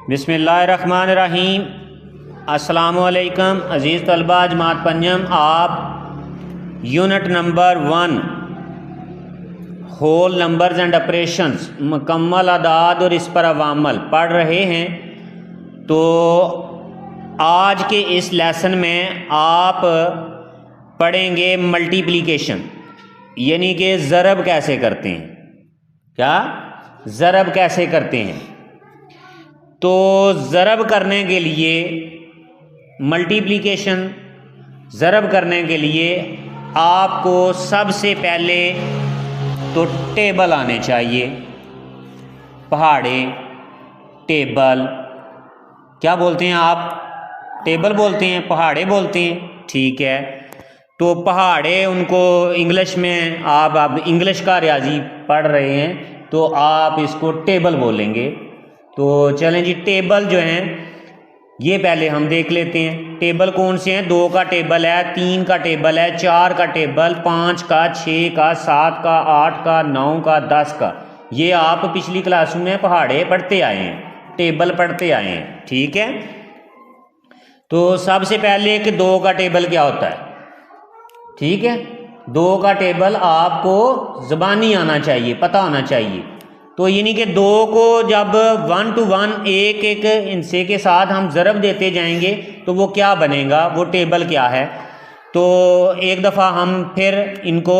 बिस्मिल्लाहिर्रहमानिर्रहीम। अस्सलामुअलैकुम अज़ीज़ तलबा जमात पंजम, आप unit number 1 whole numbers and operations मुकम्मल अदाद और इस पर अवामल पढ़ रहे हैं। तो आज के इस लेसन में आप पढ़ेंगे मल्टीप्लिकेशन, यानी कि ज़रब कैसे करते हैं। क्या ज़रब कैसे करते हैं? तो ज़रब करने के लिए, मल्टीप्लिकेशन ज़रब करने के लिए आपको सबसे पहले तो टेबल आने चाहिए। पहाड़े, टेबल, क्या बोलते हैं आप? टेबल बोलते हैं, पहाड़े बोलते हैं, ठीक है। तो पहाड़े उनको इंग्लिश में, आप इंग्लिश का रियाजी पढ़ रहे हैं तो आप इसको टेबल बोलेंगे। तो चलें जी, टेबल जो हैं ये पहले हम देख लेते हैं। टेबल कौन से हैं? 2 का टेबल है, 3 का टेबल है, 4 का टेबल, 5 का, 6 का, 7 का, 8 का, 9 का, 10 का। ये आप पिछली क्लास में पहाड़े पढ़ते आए हैं, टेबल पढ़ते आए हैं, ठीक है। तो सबसे पहले कि 2 का टेबल क्या होता है, ठीक है। 2 का टेबल आपको ज़बानी आना चाहिए, पता होना चाहिए। तो यानी कि 2 को जब 1 to 1 एक एक हिस्से के साथ हम ज़रब देते जाएंगे तो वो क्या बनेगा, वो टेबल क्या है। तो एक दफ़ा हम फिर इनको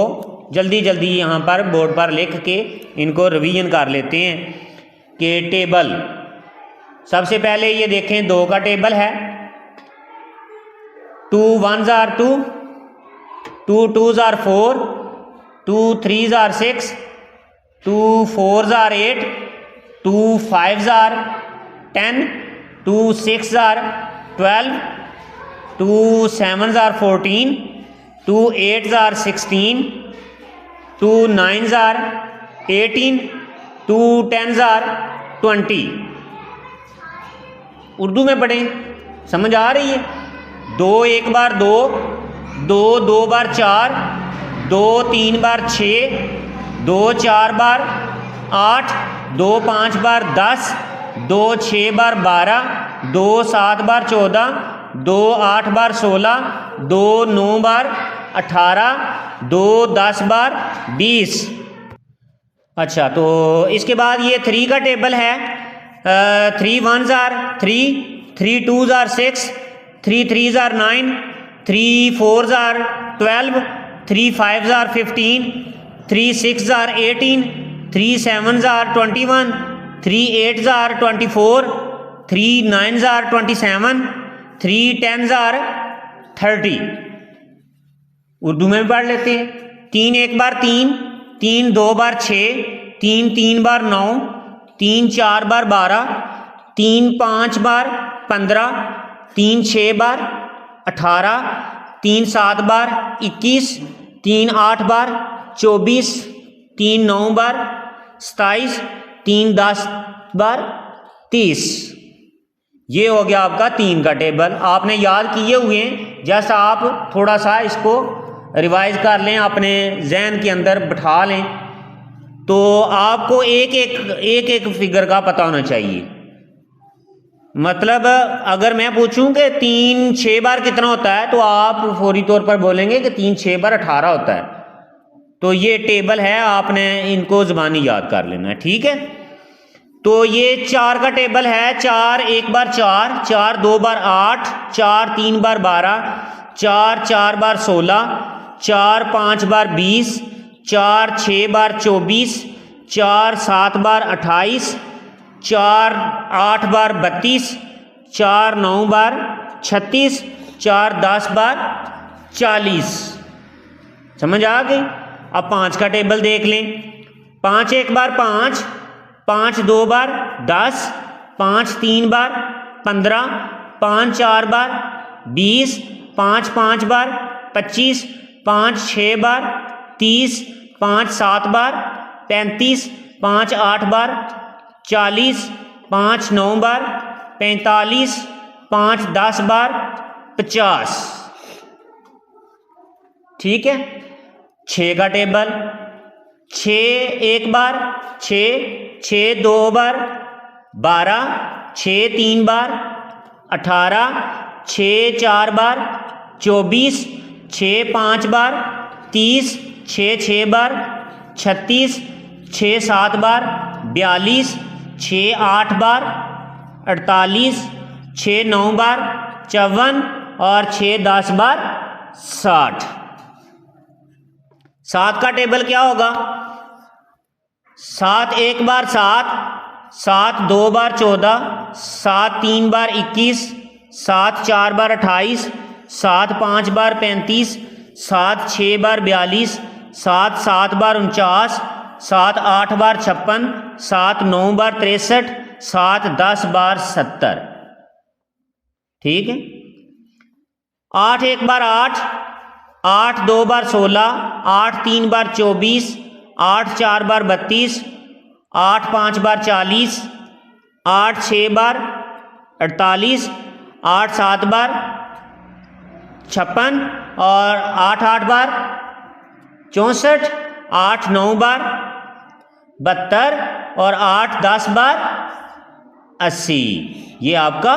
जल्दी जल्दी यहाँ पर बोर्ड पर लिख के इनको रिवीजन कर लेते हैं कि टेबल सबसे पहले ये देखें, 2 का टेबल है। 2 1s are 2, 2 2s are 4, 2 3s are 6, 2 4s are 8, 2 5s are 10, 2 6s are 12, 2 7s are 14, 2 8s are 16, 2 9s are 18, 2 10s are 20। Urdu में पढ़ें, समझ आ रही है? 2 1 बार 2, 2 2 बार 4, 2 3 बार 6, 2 4 बार 8, 2 5 बार 10, 2 6 बार 12, 2 7 बार 14, 2 8 बार 16, 2 9 बार 18, 2 10 बार 20। अच्छा, तो इसके बाद ये 3 का टेबल है। 3 1s are 3, 3 2s are 6, 3 3s are 9, 3 4s are 12, 3 5s are 15, 3 6s are 18, 3 7s are 21, 3 8s are 24, 3 9s are 27, 3 10s are 30। Urdu में भी पढ़ लेते हैं। 3 1 बार 3, 3 2 बार 6, 3 3 बार 9, 3 4 बार 12, 3 5 बार 15, 3 6 बार 18, 3 7 बार 21, 3 8 बार 24, 3 9 बार 27, 3 10 बार 30। ये हो गया आपका 3 का टेबल। आपने याद किए हुए हैं, जैसा आप थोड़ा सा इसको रिवाइज कर लें, अपने जहन के अंदर बिठा लें, तो आपको एक एक फिगर का पता होना चाहिए। मतलब अगर मैं पूछूं कि 3 6 बार कितना होता है, तो आप फौरी तौर पर बोलेंगे कि 3 6 बार 18 होता है। तो ये टेबल है, आपने इनको ज़बानी याद कर लेना है, ठीक है। तो ये 4 का टेबल है। 4 1 बार 4, 4 2 बार 8, 4 3 बार 12, 4 4 बार 16, 4 5 बार 20, 4 6 बार 24, 4 7 बार 28, 4 8 बार 32, 4 9 बार 36, 4 10 बार 40। समझ आ गई? अब 5 का टेबल देख लें। 5 1 बार 5, 5 2 बार 10, 5 3 बार 15, 5 4 बार 20, 5 5 बार 25, 5 6 बार 30, 5 7 बार 35, 5 8 बार 40, 5 9 बार 45, 5 10 बार 50। ठीक है। 6 का टेबल, 6 1 बार 6, 6 2 बार 12 6 3 बार, 18 6 4 बार, 24 6 5 बार, 30 6 6 बार, 36 6 7 बार, 42 6 8 बार, 48 6 9 बार, 54 और 6 10 बार 60। 7 का टेबल क्या होगा? 7 1 बार 7, 7 2 बार 14, 7 3 बार 21, 7 4 बार 28, 7 5 बार 35, 7 6 बार 42, 7 7 बार 49, 7 8 बार 56, 7 9 बार 63, 7 10 बार 70। ठीक है। 8 1 बार 8, 8 2 बार 16, 8 3 बार 24, 8 4 बार 32, 8 5 बार 40, 8 6 बार 48, 8 7 बार 56 और 8 8 बार 64, 8 9 बार 72 और 8 10 बार 80। ये आपका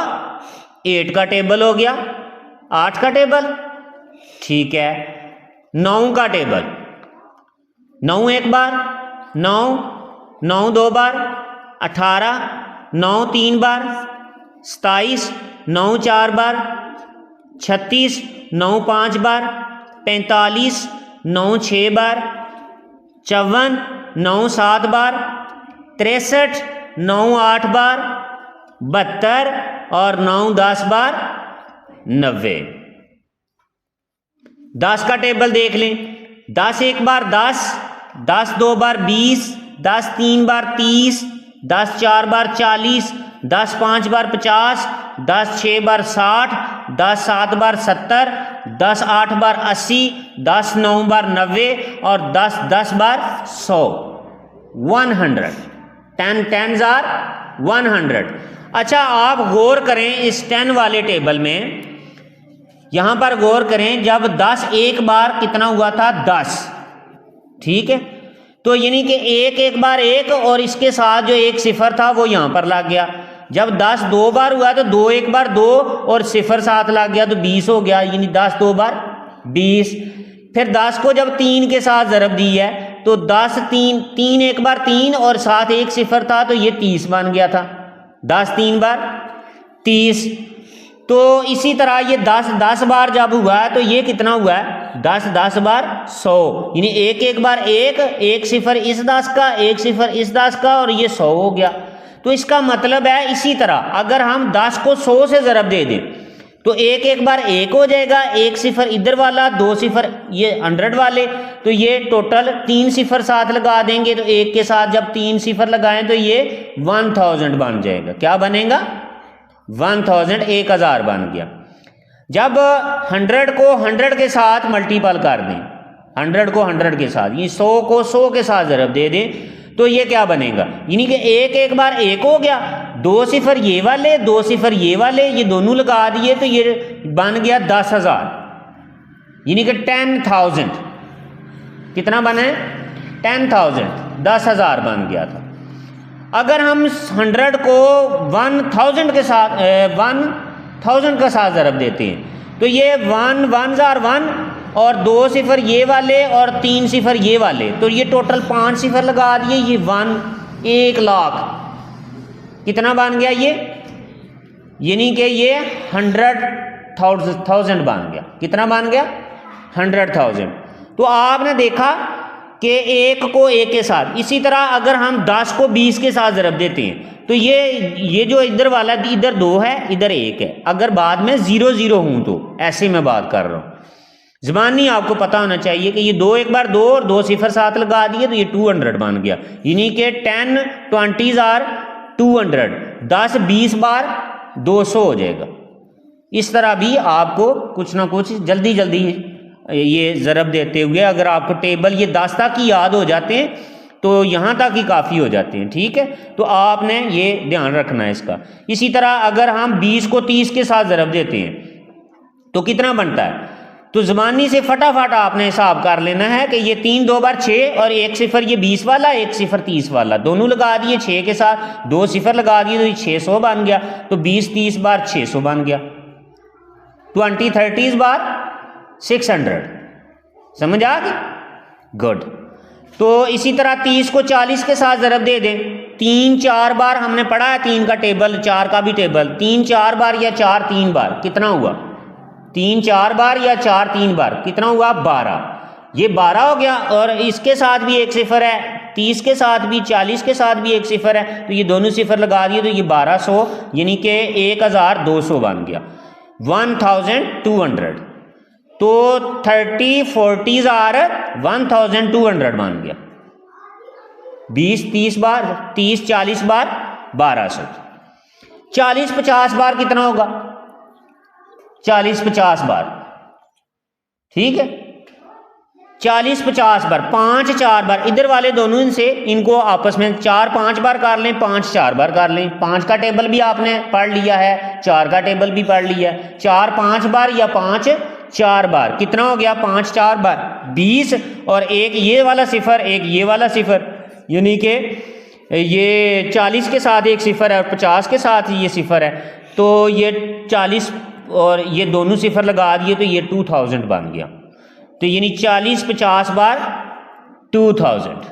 8 का टेबल हो गया। 8 का टेबल, ठीक है। 9 का टेबल, 9 1 बार 9, 9 2 बार 18, 9 3 बार 27, 9 4 बार 36, 9 5 बार 45, 9 6 बार 54, 9 7 बार 63, 9 8 बार 72 और 9 10 बार 90। 10 का टेबल देख लें। 10 1 बार 10, 10 2 बार 20, 10 3 बार 30, 10 4 बार 40, 10 5 बार 50, 10 6 बार 60, 10 7 बार 70, 10 8 बार 80, 10 9 बार 90 और 10 10 बार 100। 100, 10 10s are 100। अच्छा, आप गौर करें इस 10 वाले टेबल में, यहां पर गौर करें, जब 10 एक बार कितना हुआ था? 10। ठीक है, तो यानी कि 1 1 बार 1 और इसके साथ जो एक सिफर था वो यहां पर लग गया। जब 10 2 बार हुआ तो 2 1 बार 2 और सिफर साथ लग गया तो 20 हो गया, यानी 10 2 बार 20। फिर 10 को जब 3 के साथ ज़रब दी है तो 10 3 3 1 बार 3 और साथ एक सिफर था तो ये 30 बन गया था। 10 3 बार 30। तो इसी तरह ये 10 10 बार जब हुआ है तो ये कितना हुआ है? 10 10 बार 100, यानी 1 1 बार 1, एक सिफर इस 10 का, एक सिफर इस 10 का और ये 100 हो गया। तो इसका मतलब है इसी तरह अगर हम 10 को 100 से ज़रब दे दें तो 1 1 बार 1 हो जाएगा, एक सिफर इधर वाला, 2 सिफर ये 100 वाले, तो ये टोटल 3 सिफर साथ लगा देंगे तो एक के साथ जब 3 सिफर लगाएं तो ये 1000 बन जाएगा। क्या बनेगा? 1000, 1000 बन गया। जब 100 को 100 के साथ मल्टीपल कर दें, 100 को 100 के साथ, ये 100 को 100 के साथ ज़रब दे दें तो ये क्या बनेगा? यानी कि 1 1 बार 1 हो गया, 2 सिफर ये वाले, 2 सिफर ये वाले, ये दोनों लगा दिए तो ये बन गया 10,000, यानी कि 10,000। कितना बना है? 10,000, 10,000 बन गया था। अगर हम 100 को 1000 के साथ 1000 का साथ ज़रब देते हैं तो ये 1 1s are 1 और 2 सिफर ये वाले और 3 सिफर ये वाले, तो ये टोटल 5 सिफर लगा दिए, ये 1 लाख कितना बन गया ये? यानी कि ये 100,000 बन गया। कितना बन गया? 100,000। तो आपने देखा कि 1 को 1 के साथ, इसी तरह अगर हम 10 को 20 के साथ ज़रब देते हैं तो ये जो इधर वाला, इधर 2 है इधर 1 है, अगर बाद में 0 0 हूं तो ऐसे मैं बात कर रहा हूं। ज़बानी आपको पता होना चाहिए कि ये 2 1 बार 2 और 2 सिफर साथ लगा दिए तो ये 200 बन गया, यानी कि 10 20s are 200, 10 20 बार 200 हो जाएगा। इस तरह भी आपको कुछ ना कुछ जल्दी जल्दी ये ज़रब देते हुए अगर आपको टेबल ये 10 तक ही याद हो जाते हैं तो यहाँ तक ही काफ़ी हो जाते हैं। ठीक है, तो आपने ये ध्यान रखना है इसका। इसी तरह अगर हम 20 को 30 के साथ ज़रब देते हैं तो कितना बनता है? तो ज़बानी से फटाफट आपने हिसाब कर लेना है कि ये 3 2 बार 6 और 1 0 ये 20 वाला, 1 0 30 वाला, दोनों लगा दिए 6 के साथ, 2 0 लगा दिए तो ये 600 बन गया। तो 20 30 बार 600 बन गया। 20 30 बार 600। समझ आ गई? गुड। तो इसी तरह 30 को 40 के साथ ज़रब दे दें। 3 4 बार हमने पढ़ा है, 3 का टेबल, 4 का भी टेबल। 3 4 बार या 4 3 बार, कितना हुआ? 3 4 बार या 4 3 बार, कितना हुआ? 12। ये 12 हो गया। और इसके साथ भी 1 0 है, 30 के साथ भी, 40 के साथ भी 1 0 है, तो ये दोनों सिफर लगा दिए तो ये 1200 यानी कि 1200 बन गया, 1200। तो 30 40 आर 1200 बन गया। 20 30 बार, 30 40 बार 1200। 40 50 बार कितना होगा? 40 50 बार, ठीक है। 40 50 बार, 5 4 बार, इधर वाले दोनों इनसे, इनको आपस में 4 5 बार कर लें, 5 4 बार कर लें। 5 का टेबल भी आपने पढ़ लिया है, 4 का टेबल भी पढ़ लिया है। 4 5 बार या 5 4 बार, कितना हो गया? 5 4 बार 20। और एक ये वाला सिफर, एक ये वाला सिफर, यानी कि ये 40 के साथ एक सिफर है और 50 के साथ ये सिफर है, तो ये 40 और ये दोनों सिफर लगा दिए तो ये 2000 बन गया। तो यानी 40 50 बार 2000।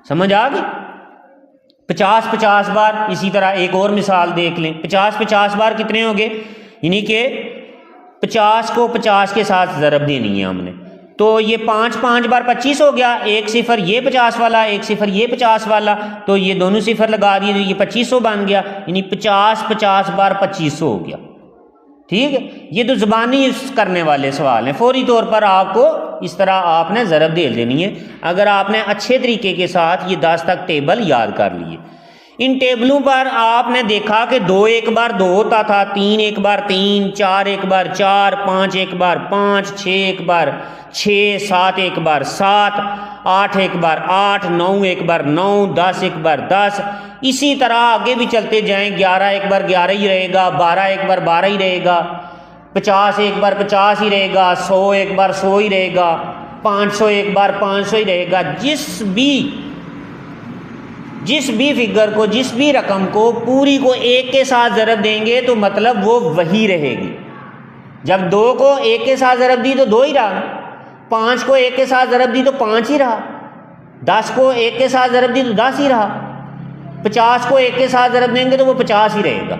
समझ आ गई? 50 50 बार इसी तरह एक और मिसाल देख लें। 50 50 बार कितने हो गए? यानी कि 50 को 50 के साथ ज़रब देनी है हमने, तो ये 5 5 बार 25 हो गया। 1 0 ये 50 वाला, 1 0 ये 50 वाला, तो ये दोनों सिफर लगा दिए तो ये 2500 बन गया, यानी 50 50 बार 2500 हो गया। ठीक है, ये तो ज़बानी करने वाले सवाल हैं। फौरी तौर पर आपको इस तरह आपने ज़रब दे देनी है अगर आपने अच्छे तरीके के साथ ये 10 तक टेबल याद कर लिए। इन टेबलों पर आपने देखा कि 2 1 बार 2 होता था, 3 1 बार 3, 4 1 बार 4, 5 1 बार 5, 6 1 बार 6, 7 1 बार 7, 8 1 बार 8, 9 1 बार 9, 10 1 बार 10। इसी तरह आगे भी चलते जाएं। 11 1 बार 11 ही रहेगा, 12 1 बार 12 ही रहेगा, 50 1 बार 50 ही रहेगा, 100 1 बार 100 ही रहेगा, 500 1 बार 500 ही रहेगा। जिस भी फिगर को, जिस भी रकम को पूरी को 1 के साथ ज़रब देंगे तो मतलब वो वही रहेगी। जब 2 को 1 के साथ ज़रब दी तो 2 ही रहा, 5 को 1 के साथ ज़रब दी तो 5 ही रहा, 10 को 1 के साथ ज़रब दी तो 10 ही रहा, 50 को 1 के साथ ज़रब देंगे तो वो 50 ही रहेगा,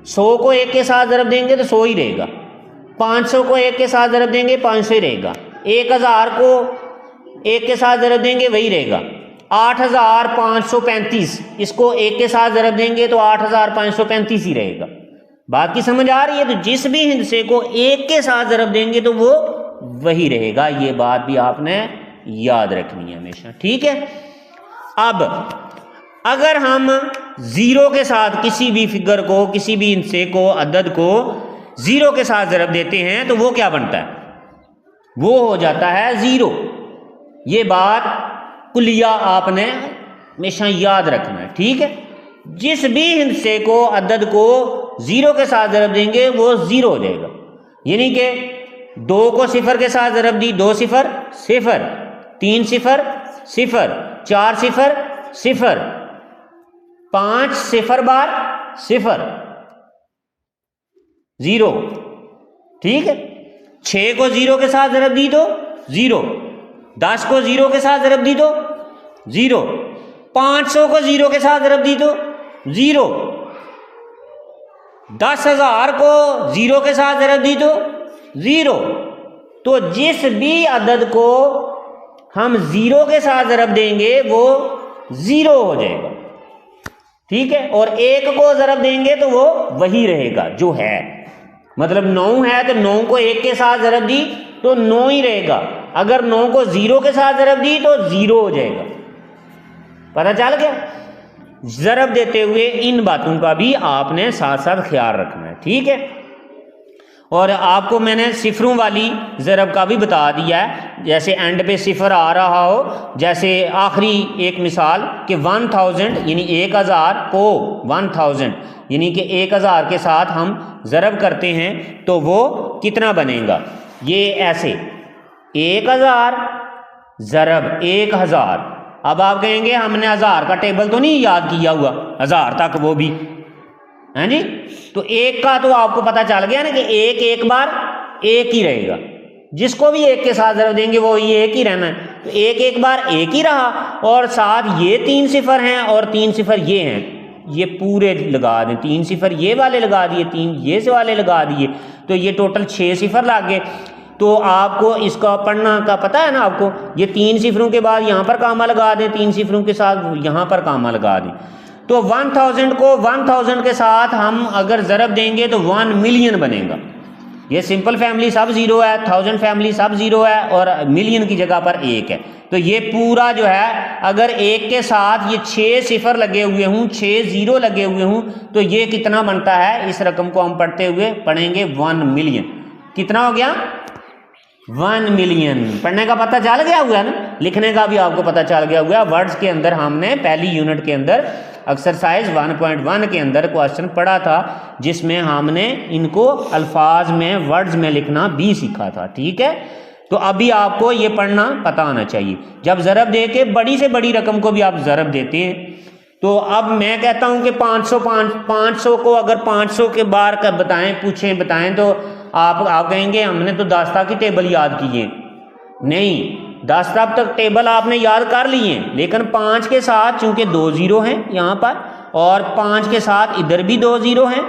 100 को 1 के साथ ज़रब देंगे तो 100 ही रहेगा, 500 को 1 के साथ ज़रब देंगे 500 ही रहेगा, 1000 को 1 के साथ ज़रब देंगे वही रहेगा। 8535 इसको 1 के साथ ज़रब देंगे तो 8535 ही रहेगा। बात की समझ आ रही है? तो जिस भी हिंसे को 1 के साथ ज़रब देंगे तो वो वही रहेगा। ये बात भी आपने याद रखनी है हमेशा, ठीक है। अब अगर हम 0 के साथ किसी भी फिगर को, किसी भी हिंसे को, अदद को 0 के साथ ज़रब देते हैं तो वो क्या बनता है? वो हो जाता है 0। ये बात कुलिया आपने हमेशा याद रखना है, ठीक है। जिस भी हिंसे को, अदद को 0 के साथ ज़रब देंगे वो 0 हो जाएगा। यानी कि 2 को 0 के साथ ज़रब दी, 2 0 0, 3 0 0, 4 0 0, 5 0 बार 0 0, ठीक है। 6 को 0 के साथ ज़रब दी तो 0, 10 को 0 के साथ ज़रब दी तो 0, 500 को 0 के साथ ज़रब दी तो 0, 10,000 को 0 के साथ ज़रब दी तो 0। तो जिस भी अदद को हम 0 के साथ ज़रब देंगे वो 0 हो जाएगा, ठीक है। और 1 को ज़रब देंगे तो वो वही रहेगा जो है। मतलब 9 है तो 9 को 1 के साथ ज़रब दी तो 9 ही रहेगा। अगर 9 को 0 के साथ ज़रब दी तो 0 हो जाएगा। पता चल गया? ज़रब देते हुए इन बातों का भी आपने साथ साथ ख्याल रखना है, ठीक है। और आपको मैंने सिफरों वाली ज़रब का भी बता दिया है, जैसे एंड पे सिफर आ रहा हो, जैसे आखिरी एक मिसाल कि 1000 यानी 1000 को 1000 यानी कि 1000 के साथ हम ज़रब करते हैं तो वो कितना बनेगा? ये ऐसे 1000 ज़रब 1000। अब आप कहेंगे हमने 1000 का टेबल तो नहीं याद किया हुआ, 1000 तक वो भी है जी। तो एक का तो आपको पता चल गया ना कि एक बार एक ही रहेगा, जिसको भी एक के साथ ज़रब देंगे वो ये एक ही रहना है। तो एक बार एक ही रहा, और साथ ये 3 सिफर हैं और 3 सिफर ये हैं, ये पूरे लगा दें। 3 सिफर ये वाले लगा दिए, 3 ये से वाले लगा दिए, तो ये टोटल 6 सिफर लग गए। तो आपको इसका पढ़ना का पता है ना आपको, ये 3 सिफरों के बाद यहाँ पर कामा लगा दें, 3 सिफरों के साथ यहाँ पर कामा लगा दें। तो 1000 को 1000 के साथ हम अगर ज़रब देंगे तो 1 मिलियन बनेगा। ये सिंपल फैमिली सब ज़ीरो है, 1000 फैमिली सब ज़ीरो है, और मिलियन की जगह पर 1 है। तो ये पूरा जो है, अगर एक के साथ ये 6 सिफर लगे हुए हों, 6 ज़ीरो लगे हुए हों, तो ये कितना बनता है? इस रकम को हम पढ़ते हुए पढ़ेंगे 1 मिलियन। कितना हो गया? 1 मिलियन। पढ़ने का पता चल गया हुआ है ना, लिखने का भी आपको पता चल गया हुआ है। वर्ड्स के अंदर हमने पहली यूनिट के अंदर एक्सरसाइज 1.1 के अंदर क्वेश्चन पढ़ा था, जिसमें हमने इनको अल्फाज में वर्ड्स में लिखना भी सीखा था। ठीक है, तो अभी आपको ये पढ़ना पता होना चाहिए। जब ज़रब दे के बड़ी से बड़ी रकम को भी आप ज़रब देते हैं, तो अब मैं कहता हूं कि 500 को अगर 500 के बार का बताएं तो आप कहेंगे हमने तो 10 तक की टेबल याद किए। नहीं, 10 तक टेबल आपने याद कर लिए, लेकिन 5 के साथ चूंकि 2 ज़ीरो हैं यहाँ पर, और 5 के साथ इधर भी 2 ज़ीरो हैं,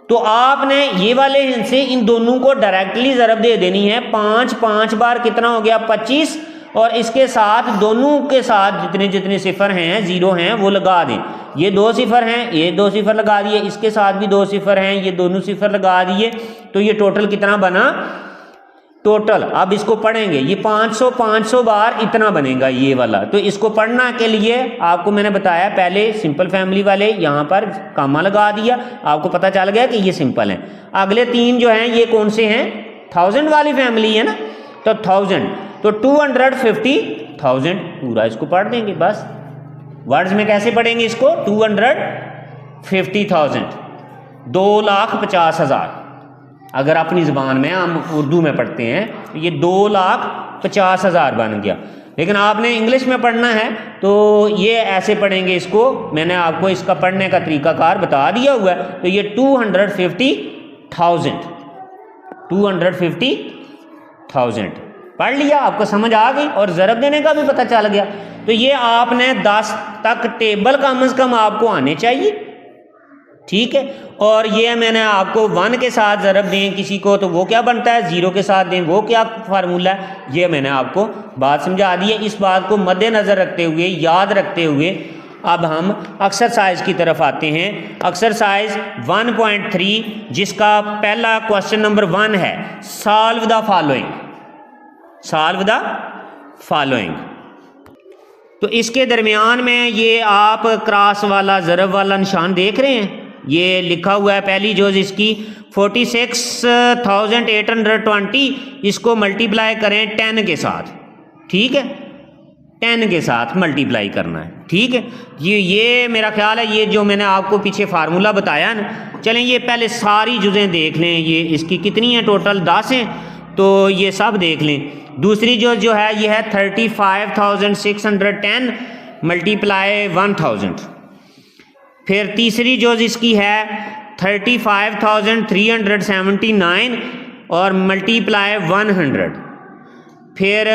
तो आपने ये वाले हिस्से इन दोनों को डायरेक्टली ज़रब दे देनी है। 5 बार कितना हो गया? 25, और इसके साथ दोनों के साथ जितने जितने सिफर हैं, ज़ीरो हैं, वो लगा दें। ये 2 सिफर हैं, ये 2 सिफर लगा दिए, इसके साथ भी 2 सिफर हैं, ये दोनों सिफर लगा दिए, तो ये टोटल कितना बना? टोटल अब इसको पढ़ेंगे, ये 500 बार इतना बनेगा ये वाला। तो इसको पढ़ना के लिए आपको मैंने बताया, पहले सिंपल फैमिली वाले यहाँ पर कामा लगा दिया, आपको पता चल गया कि ये सिंपल है। अगले 3 जो हैं ये कौन से हैं? 1000 वाली फैमिली है ना, तो 1000, तो 250,000 पूरा इसको पढ़ देंगे बस। वर्ड्स में कैसे पढ़ेंगे इसको? 250,000, 2,50,000। अगर अपनी ज़बान में हम उर्दू में पढ़ते हैं तो ये 2,50,000 बन गया। लेकिन आपने इंग्लिश में पढ़ना है तो ये ऐसे पढ़ेंगे इसको, मैंने आपको इसका पढ़ने का तरीकाकार बता दिया हुआ है। तो ये 250,000 पढ़ लिया, आपको समझ आ गई, और ज़रब देने का भी पता चल गया। तो ये आपने 10 तक टेबल कम से कम आपको आने चाहिए। ठीक है, और ये मैंने आपको 1 के साथ ज़रब दें किसी को तो वो क्या बनता है, 0 के साथ दें वो क्या फार्मूला है, ये मैंने आपको बात समझा दी है। इस बात को मद्देनज़र रखते हुए, याद रखते हुए, अब हम एक्सरसाइज की तरफ आते हैं। एक्सरसाइज 1.3 जिसका पहला क्वेश्चन नंबर 1 है, सॉल्व द फॉलोइंग। तो इसके दरमियान में ये आप क्रॉस वाला ज़रब वाला निशान देख रहे हैं, ये लिखा हुआ है पहली जोज इसकी 46,820, इसको मल्टीप्लाई करें 10 के साथ। ठीक है, 10 के साथ मल्टीप्लाई करना है। ठीक है, ये मेरा ख्याल है, ये जो मैंने आपको पीछे फार्मूला बताया ना, चलें ये पहले सारी जुज़ें देख लें। ये इसकी कितनी है? टोटल 10 हैं, तो ये सब देख लें। दूसरी जो है ये है 35,610 मल्टीप्लाई 1000। फिर तीसरी जो इसकी है 35,379 और मल्टीप्लाई 100। फिर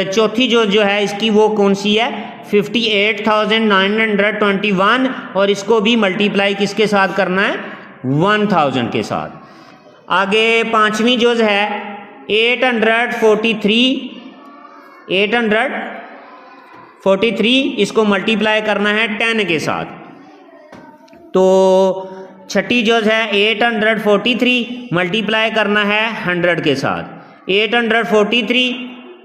चौथी जो है इसकी वो कौन सी है? 58,921 और इसको भी मल्टीप्लाई किसके साथ करना है? 1000 के साथ। आगे पांचवी जो है 843, इसको मल्टीप्लाई करना है 10 के साथ। तो छठी जो है 843 मल्टीप्लाई करना है 100 के साथ। 843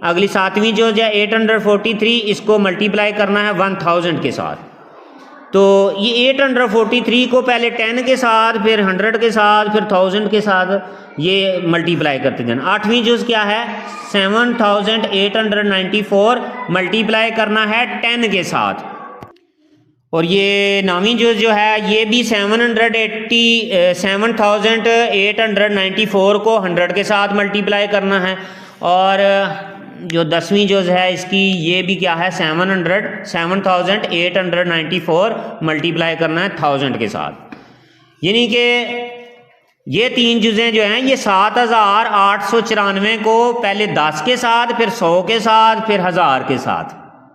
अगली सातवीं जो है 843 इसको मल्टीप्लाई करना है 1000 के साथ। तो ये 843 को पहले 10 के साथ, फिर 100 के साथ, फिर 1000 के साथ ये मल्टीप्लाई करते जाना। आठवीं जुज क्या है? 7894 मल्टीप्लाई करना है 10 के साथ। और ये नामी जो है ये भी 7,894 को 100 के साथ मल्टीप्लाई करना है। और जो 10वीं जुज़ है इसकी ये भी क्या है 7,894 मल्टीप्लाई करना है 1000 के साथ। यानी कि ये 3 जुज़ें जो हैं ये 7,894 को पहले 10 के साथ, फिर 100 के साथ, फिर 1000 के साथ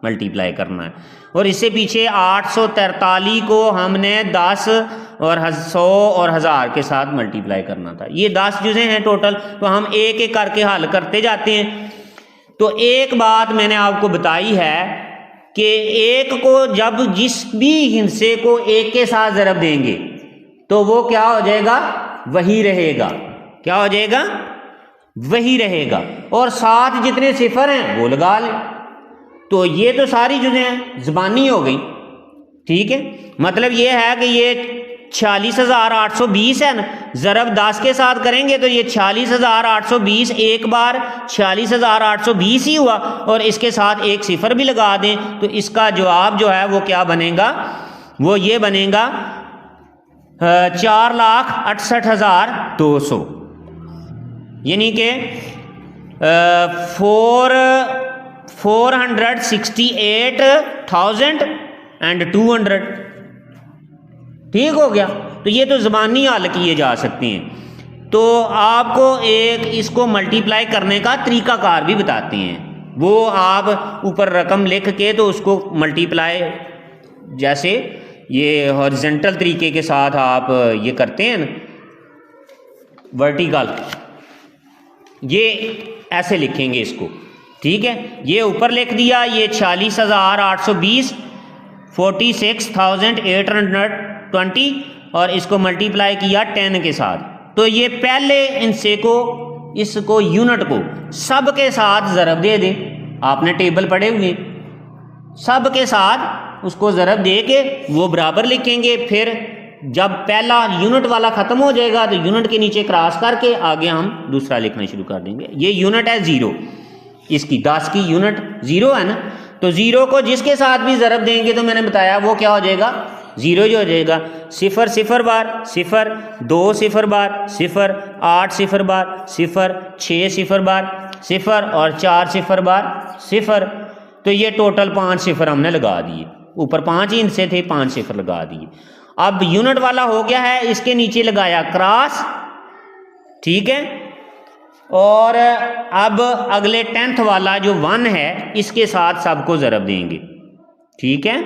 मल्टीप्लाई करना है। और इससे पीछे 843 को हमने 10 और 100 और 1000 के साथ मल्टीप्लाई करना था। ये 10 जुज़ें हैं टोटल, तो हम एक एक करके हल करते जाते हैं। तो एक बात मैंने आपको बताई है कि एक को जब जिस भी हिस्से को एक के साथ ज़रब देंगे तो वो क्या हो जाएगा, वही रहेगा। क्या हो जाएगा, वही रहेगा। और साथ जितने सिफर हैं वो लगा लें। तो ये तो सारी जुज़ें हैं ज़बानी हो गई, ठीक है। मतलब ये है कि ये 46,820 है ना, ज़रब 10 के साथ करेंगे तो ये 46,820 एक बार 46,820 ही हुआ, और इसके साथ एक सिफर भी लगा दें तो इसका जवाब जो है वो क्या बनेगा, वो ये बनेगा 4,68,200। यानी कि 468,200। ठीक हो गया। तो ये तो ज़बानी हल किए जा सकते हैं। तो आपको एक इसको मल्टीप्लाई करने का तरीक़ाकार भी बताते हैं। वो आप ऊपर रकम लिख के तो उसको मल्टीप्लाई जैसे ये हॉरिजॉन्टल तरीके के साथ आप ये करते हैं ना, वर्टिकल, ये ऐसे लिखेंगे इसको, ठीक है। ये ऊपर लिख दिया, ये 46,820 46,820 और इसको मल्टीप्लाई किया 10 के साथ। तो ये पहले इनसे को इसको यूनिट को सब के साथ ज़रब दे दें। आपने टेबल पढ़े हुए, सब के साथ उसको ज़रब दे के वो बराबर लिखेंगे। फिर जब पहला यूनिट वाला ख़त्म हो जाएगा तो यूनिट के नीचे क्रॉस करके आगे हम दूसरा लिखना शुरू कर देंगे। ये यूनिट है 0, इसकी 10 की यूनिट 0 है ना, तो 0 को जिसके साथ भी ज़रब देंगे तो मैंने बताया वो क्या हो जाएगा, 0 ही हो जाएगा। 0 0 बार 0, 2 0 बार 0, 8 0 बार 0, 6 0 बार 0 और 4 0 बार 0। तो ये टोटल 5 0 हमने लगा दिए। ऊपर 5 ही इनसे थे, 5 0 लगा दिए। अब यूनिट वाला हो गया है, इसके नीचे लगाया क्रॉस, ठीक है। और अब अगले 10th वाला जो 1 है इसके साथ सबको ज़रब देंगे, ठीक है।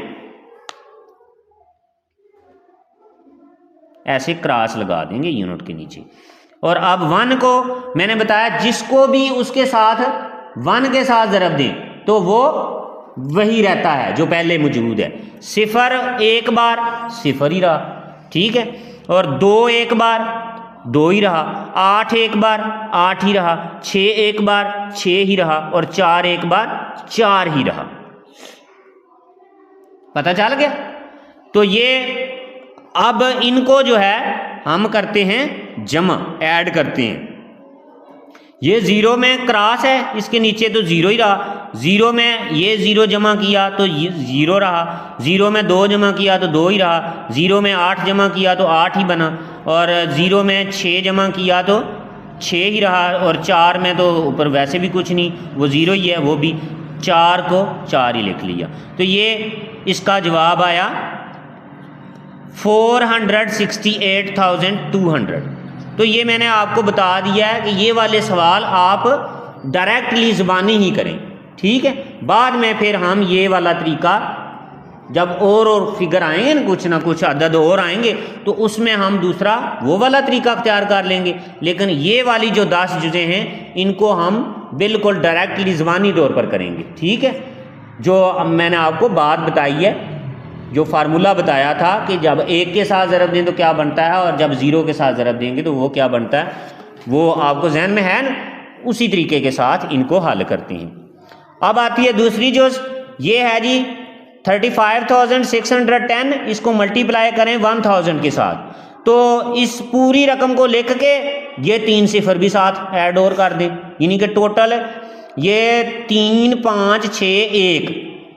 ऐसे क्रॉस लगा देंगे यूनिट के नीचे। और अब 1 को मैंने बताया जिसको भी उसके साथ 1 के साथ ज़रब दें तो वो वही रहता है जो पहले मौजूद है। 0 एक बार 0 ही रहा, ठीक है। और 2 एक बार 2 ही रहा, 8 एक बार 8 ही रहा, 6 एक बार 6 ही रहा और 4 एक बार 4 ही रहा। पता चल गया। तो ये अब इनको जो है हम करते हैं जमा, ऐड करते हैं। ये 0 में क्रॉस है, इसके नीचे तो 0 ही रहा। 0 में ये 0 जमा किया तो ये 0 रहा। 0 में 2 जमा किया तो 2 ही रहा। 0 में 8 जमा किया तो 8 ही बना। और 0 में 6 जमा किया तो 6 ही रहा। और 4 में तो ऊपर वैसे भी कुछ नहीं, वो 0 ही है, वो भी 4 को 4 ही लिख लिया। तो ये इसका जवाब आया 468,200। तो ये मैंने आपको बता दिया है कि ये वाले सवाल आप डायरेक्टली ज़बानी ही करें, ठीक है। बाद में फिर हम ये वाला तरीका जब और फिगर आएंगे ना कुछ अदद और आएंगे तो उसमें हम दूसरा वो वाला तरीका अख्तियार कर लेंगे। लेकिन ये वाली जो 10 जुज़ें हैं इनको हम बिल्कुल डायरेक्टली ज़बानी तौर पर करेंगे, ठीक है। जो अब मैंने आपको बात बताई है, जो फार्मूला बताया था कि जब 1 के साथ ज़रब दें तो क्या बनता है और जब 0 के साथ ज़रब देंगे तो वो क्या बनता है, वो आपको जहन में है ना। उसी तरीके के साथ इनको हल करते हैं। अब आती है दूसरी जुज़, ये है जी 35,610। इसको मल्टीप्लाई करें 1000 के साथ तो इस पूरी रकम को लिख के ये 3 सिफर भी साथ ऐड और कर दें। यानी कि टोटल ये 3 5 6 1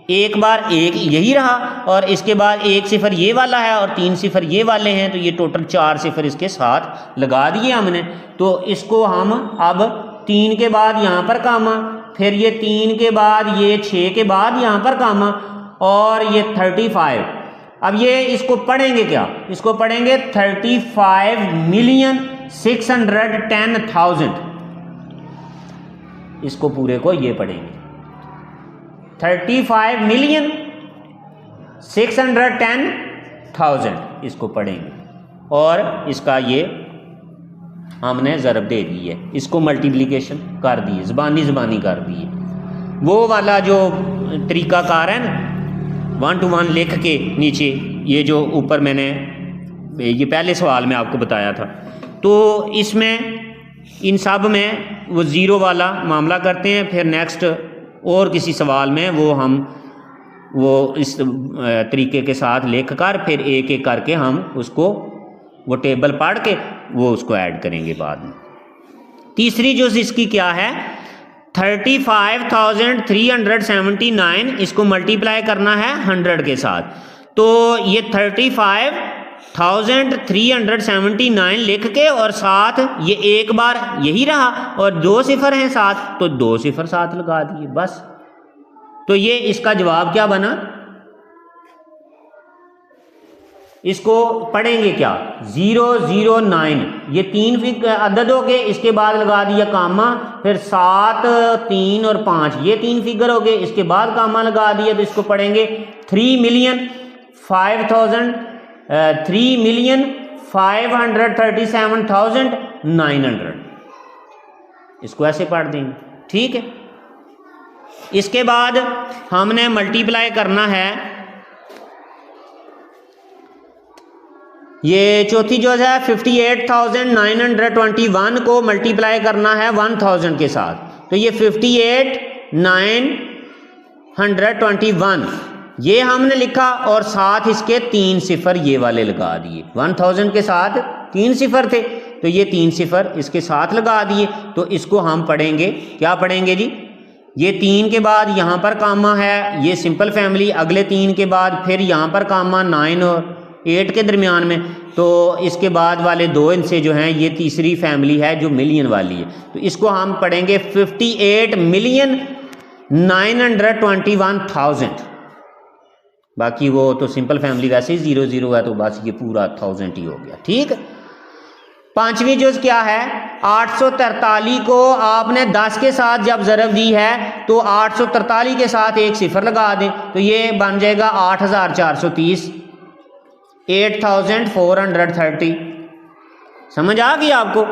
एक बार एक यही रहा और इसके बाद एक सिफर ये वाला है और 3 सिफर ये वाले हैं, तो ये टोटल 4 सिफर इसके साथ लगा दिए हमने। तो इसको हम अब 3 के बाद यहाँ पर कामा, फिर ये 3 के बाद ये 6 के बाद यहाँ पर कामा और ये 35। अब ये इसको पढ़ेंगे क्या, इसको पढ़ेंगे 35,610,000। इसको पूरे को ये पढ़ेंगे 35,610,000 इसको पढ़ेंगे और इसका ये हमने ज़रब दे दी है, इसको मल्टीप्लिकेशन कर दी है, ज़बानी कर दी है। वो वाला जो तरीक़ाकार है ना 1 to 1 लिख के नीचे, ये जो ऊपर मैंने ये पहले सवाल में आपको बताया था, तो इसमें इन सब में वो ज़ीरो वाला मामला करते हैं, फिर नेक्स्ट और किसी सवाल में हम इस तरीके के साथ लिख कर फिर एक एक करके हम उसको वो टेबल पढ़ के वो उसको ऐड करेंगे बाद में। तीसरी जो इसकी क्या है 35,379, इसको मल्टीप्लाई करना है 100 के साथ। तो ये 35,379 लिख के और साथ ये एक बार यही रहा और 2 सिफर हैं साथ, तो 2 सिफर साथ लगा दिए बस। तो ये इसका जवाब क्या बना, इसको पढ़ेंगे क्या 009, ये 3 अदद हो गए, इसके बाद लगा दिया कामा, फिर 7, 3 और 5 ये 3 फिगर हो गए, इसके बाद कामा लगा दिया, तो इसको पढ़ेंगे 3,537,900, इसको ऐसे पढ़ देंगे। ठीक है, इसके बाद हमने मल्टीप्लाई करना है, ये चौथी जो है 58,921 को मल्टीप्लाई करना है 1000 के साथ, तो ये 58,921 ये हमने लिखा और साथ इसके 3 सिफर ये वाले लगा दिए। 1000 के साथ 3 सिफर थे, तो ये 3 सिफर इसके साथ लगा दिए। तो इसको हम पढ़ेंगे, क्या पढ़ेंगे जी, ये 3 के बाद यहाँ पर कामा है, ये सिंपल फैमिली, अगले 3 के बाद फिर यहाँ पर कामा 9 और 8 के दरमियान में, तो इसके बाद वाले 2 इनसे जो हैं ये तीसरी फैमिली है जो मिलियन वाली है। तो इसको हम पढ़ेंगे 58,921,000। बाकी वो तो सिंपल फैमिली वैसे ही 0 है, तो बस ये पूरा 1000 ही हो गया। ठीक है, पांचवी जुज क्या है 843 को आपने 10 के साथ जब ज़रब दी है तो 843 के साथ एक सिफर लगा दें, तो ये बन जाएगा 8,430, 8,430। समझ आ गई आपको।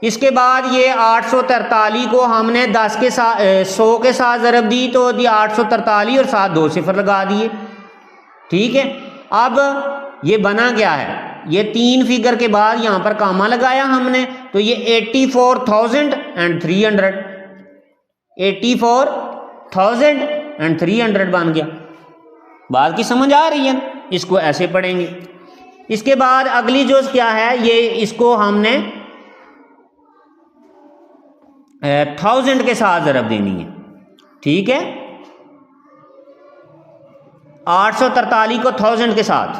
इसके बाद ये 843 को हमने 10 के साथ 100 के साथ ज़रब दी, तो ये 843 और साथ 2 सिफर लगा दिए। ठीक है, अब ये बना क्या है, ये 3 फिगर के बाद यहाँ पर कामा लगाया हमने, तो ये 84,300, 84,300 बन गया। बात की समझ आ रही है, इसको ऐसे पढ़ेंगे। इसके बाद अगली जो क्या है, ये इसको हमने 1000 के साथ ज़रब देनी है। ठीक है, 843 को 1000 के साथ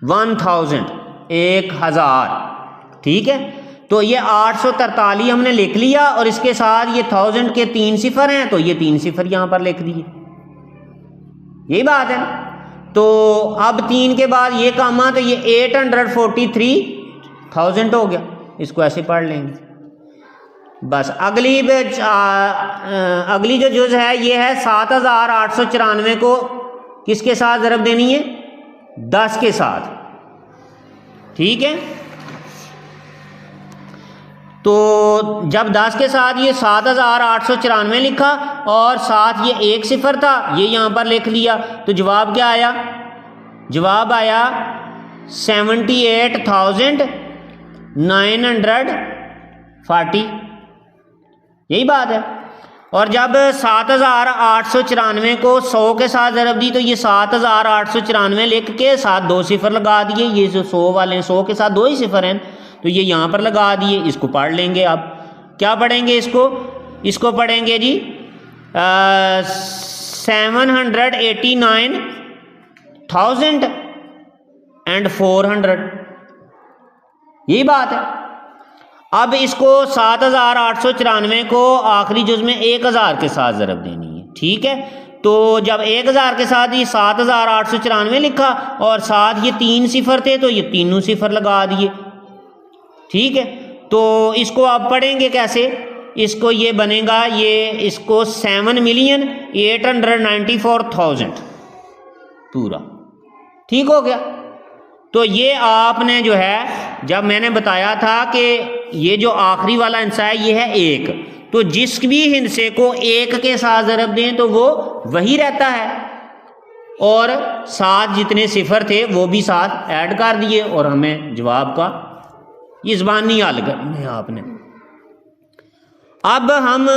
1000, 1000। ठीक है, तो ये 843 हमने लिख लिया और इसके साथ ये 1000 के 3 सिफर हैं, तो ये 3 सिफर यहां पर लिख दिए। यही बात है। तो अब 3 के बाद ये कामा, तो ये 843,000 हो गया। इसको ऐसे पढ़ लेंगे बस। अगली जो जुज है ये है 7,894 को किसके साथ ज़रब देनी है, 10 के साथ। ठीक है, तो जब 10 के साथ ये 7,894 लिखा और साथ ये एक सिफर था, ये यहाँ पर लिख लिया, तो जवाब क्या आया, जवाब आया 78,940। यही बात है। और जब 7,894 को 100 के साथ ज़रब दी, तो ये 7,894 लिख के साथ 2 सिफर लगा दिए। ये जो 100 वाले 100 के साथ 2 ही सिफर हैं, तो ये यहाँ पर लगा दिए। इसको पढ़ लेंगे। अब क्या पढ़ेंगे इसको, इसको पढ़ेंगे जी 789,400 यही बात है। अब इसको 7,894 को आखिरी जुज में 1,000 के साथ ज़रब देनी है, ठीक है। तो जब 1,000 के साथ ये 7,894 लिखा और साथ ये 3 सिफर थे तो ये तीनों सिफर लगा दिए, ठीक है। तो इसको आप पढ़ेंगे कैसे, इसको ये बनेगा, ये इसको 7,894,000 पूरा, ठीक हो गया। तो ये आपने जो है, जब मैंने बताया था कि ये जो आखिरी वाला हिस्सा है ये है 1, तो जिस भी हिस्से को 1 के साथ ज़रब दें तो वो वही रहता है, और साथ जितने सिफर थे वो भी साथ ऐड कर दिए और हमें जवाब का ये ज़बानी हल करना है आपने। अब हम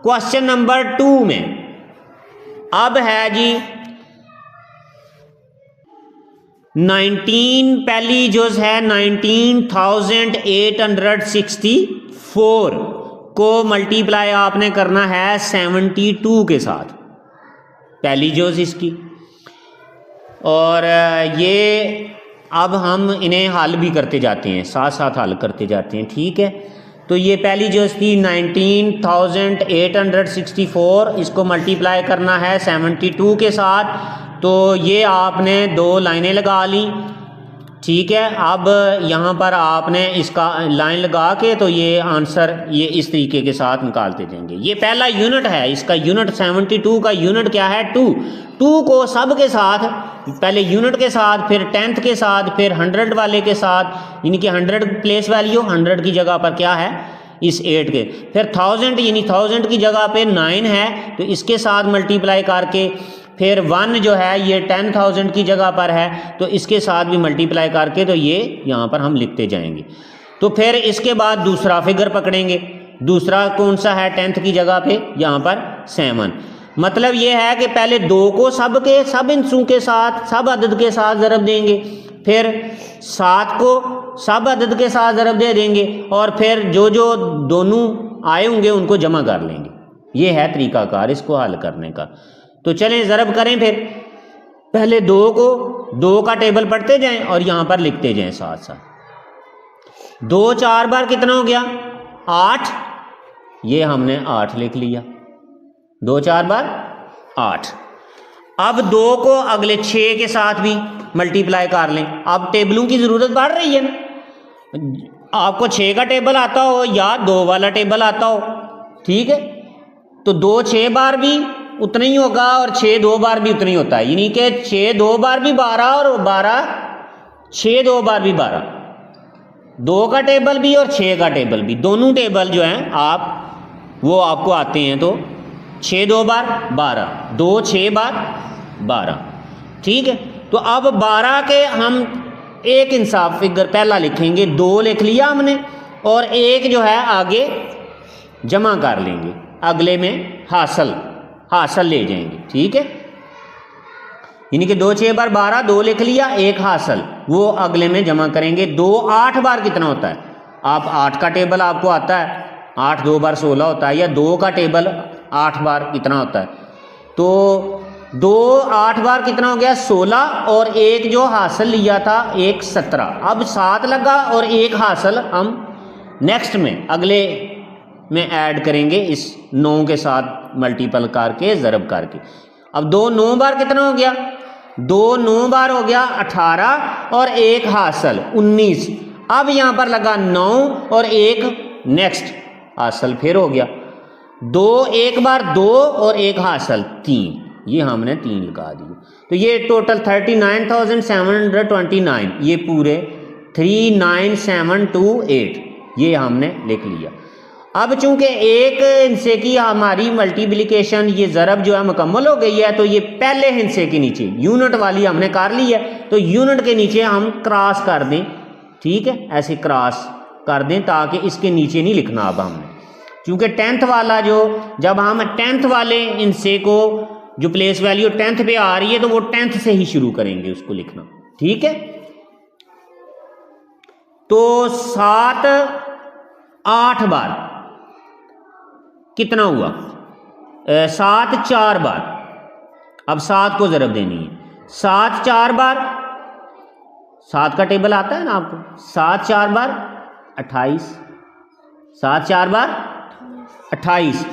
क्वेश्चन नंबर 2 में, अब है जी 19, पहली जुज है 19,864 को मल्टीप्लाई आपने करना है 72 के साथ, पहली जुज इसकी। और ये अब हम इन्हें हल भी करते जाते हैं, साथ साथ हल करते जाते हैं, ठीक है। तो ये पहली जुज थी 19,864, इसको मल्टीप्लाई करना है 72 के साथ, तो ये आपने 2 लाइनें लगा ली, ठीक है। अब यहाँ पर आपने इसका लाइन लगा के तो ये आंसर ये इस तरीके के साथ निकालते जाएंगे। ये पहला यूनिट है, इसका यूनिट 72 का यूनिट क्या है 2 को सब के साथ, पहले यूनिट के साथ, फिर 10th के साथ, फिर 100 वाले के साथ, यानी कि 100 प्लेस वैल्यू 100 की जगह पर क्या है इस 8 के, फिर 1000 यानी 1000 की जगह पे 9 है तो इसके साथ मल्टीप्लाई करके, फिर 1 जो है ये 10,000 की जगह पर है तो इसके साथ भी मल्टीप्लाई करके तो ये यहाँ पर हम लिखते जाएंगे। तो फिर इसके बाद दूसरा फिगर पकड़ेंगे, दूसरा कौन सा है 10th की जगह पे, यहाँ पर 7। मतलब ये है कि पहले 2 को सब के सब हिस्सों के साथ, सब अदद के साथ ज़रब देंगे, फिर 7 को सब अदद के साथ ज़रब दे देंगे, और फिर जो जो दोनों आए होंगे उनको जमा कर लेंगे। ये है तरीकाकार इसको हल करने का। तो चलें ज़रब करें, फिर पहले 2 को 2 का टेबल पढ़ते जाएं और यहाँ पर लिखते जाएं साथ साथ। 2 4 बार कितना हो गया 8, ये हमने 8 लिख लिया, 2 4 बार 8। अब 2 को अगले 6 के साथ भी मल्टीप्लाई कर लें। अब टेबलों की ज़रूरत पड़ रही है ना, आपको 6 का टेबल आता हो या 2 वाला टेबल आता हो, ठीक है। तो 2 6 बार भी उतना ही होगा और 6 2 बार भी उतना ही होता है, यानी कि 6 2 बार भी 12 और 12 6 2 बार भी 12, 2 का टेबल भी और 6 का टेबल भी, दोनों टेबल जो हैं आप वो आपको आते हैं। तो 6 2 बार 12, 2 6 बार 12, ठीक है। तो अब 12 के हम एक इंसाफ फिगर पहला लिखेंगे, 2 लिख लिया हमने और 1 जो है आगे जमा कर लेंगे, अगले में हासिल ले जाएंगे, ठीक है। यानी कि 2 6 बार 12, 2 लिख लिया, 1 हासिल, वो अगले में जमा करेंगे। 2 8 बार कितना होता है, आप 8 का टेबल आपको आता है, 8 2 बार 16 होता है, या 2 का टेबल 8 बार कितना होता है, तो 2 8 बार कितना हो गया 16, और 1 जो हासिल लिया था 1 17, अब 7 लगा और 1 हासिल हम नेक्स्ट में अगले में ऐड करेंगे इस 9 के साथ मल्टीपल करके ज़रब करके। अब 2 9 बार कितना हो गया, 2 9 बार हो गया 18 और 1 हासिल 19। अब यहाँ पर लगा 9 और 1 नेक्स्ट हासिल फिर हो गया 2, 1 बार 2 और 1 हासिल 3, ये हमने 3 लगा दिए। तो ये टोटल 39,729, ये पूरे 39728 ये हमने लिख लिया। अब चूंकि एक हिस्से की हमारी मल्टीप्लिकेशन ये ज़रब जो है मुकम्मल हो गई है, तो ये पहले हिस्से के नीचे यूनिट वाली हमने कर ली है, तो यूनिट के नीचे हम क्रॉस कर दें, ठीक है, ऐसे क्रॉस कर दें ताकि इसके नीचे नहीं लिखना। अब हमने चूंकि 10th वाला जो, जब हम 10th वाले हिस्से को जो प्लेस वैल्यू 10th पे आ रही है तो वो 10th से ही शुरू करेंगे उसको लिखना, ठीक है। तो 7 8 बार कितना हुआ, 7 4 बार अब 7 को ज़रब देनी है। 7 4 बार, 7 का टेबल आता है ना आपको, 7 4 बार 28, 7 4 बार 28।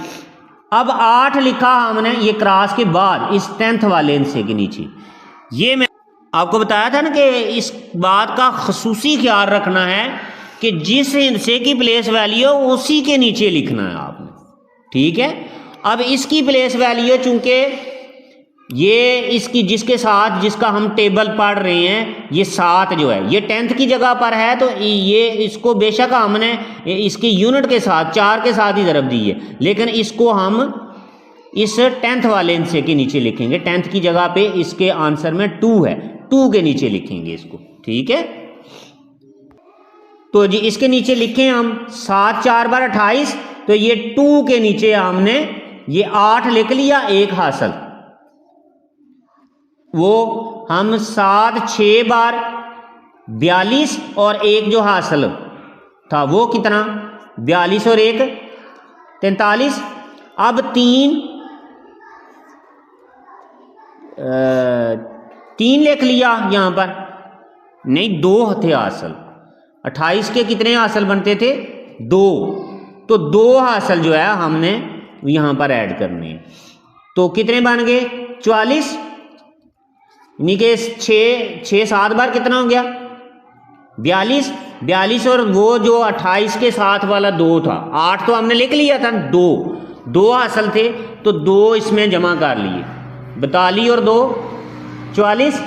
अब 8 लिखा हमने ये क्रॉस के बाद इस 10th वाले हिस्से के नीचे। ये मैं आपको बताया था ना कि इस बात का खसूसी ख्याल रखना है कि जिस हिस्से की प्लेस वैल्यू हो उसी के नीचे लिखना है आपने, ठीक है। अब इसकी प्लेस वैल्यू चूंकि ये इसकी जिसके साथ जिसका हम टेबल पढ़ रहे हैं ये 7 जो है ये 10th की जगह पर है, तो ये इसको बेशक हमने इसकी यूनिट के साथ 4 के साथ ही ज़रब दी है, लेकिन इसको हम इस 10th वाले हिस्से के नीचे लिखेंगे। 10th की जगह पे इसके आंसर में 2 है, 2 के नीचे लिखेंगे इसको, ठीक है। तो जी इसके नीचे लिखें हम 7 4 बार 28, तो ये 2 के नीचे हमने ये 8 लिख लिया, 1 हासिल। वो हम 7 6 बार 42 और 1 जो हासिल था वो कितना, 42 और 1 43। अब 3 लिख लिया यहाँ पर, नहीं 2 थे हासिल। 28 के कितने हासिल बनते थे, 2, तो 2 हासिल जो है हमने यहाँ पर ऐड करने हैं। तो कितने बन गए 44, यानी कि 6 7 बार कितना हो गया 42, 42 और वो जो 28 के साथ वाला 2 था, 8 तो हमने लिख लिया था, 2 हासिल थे, तो 2 इसमें जमा कर लिए, 42 और 2 44।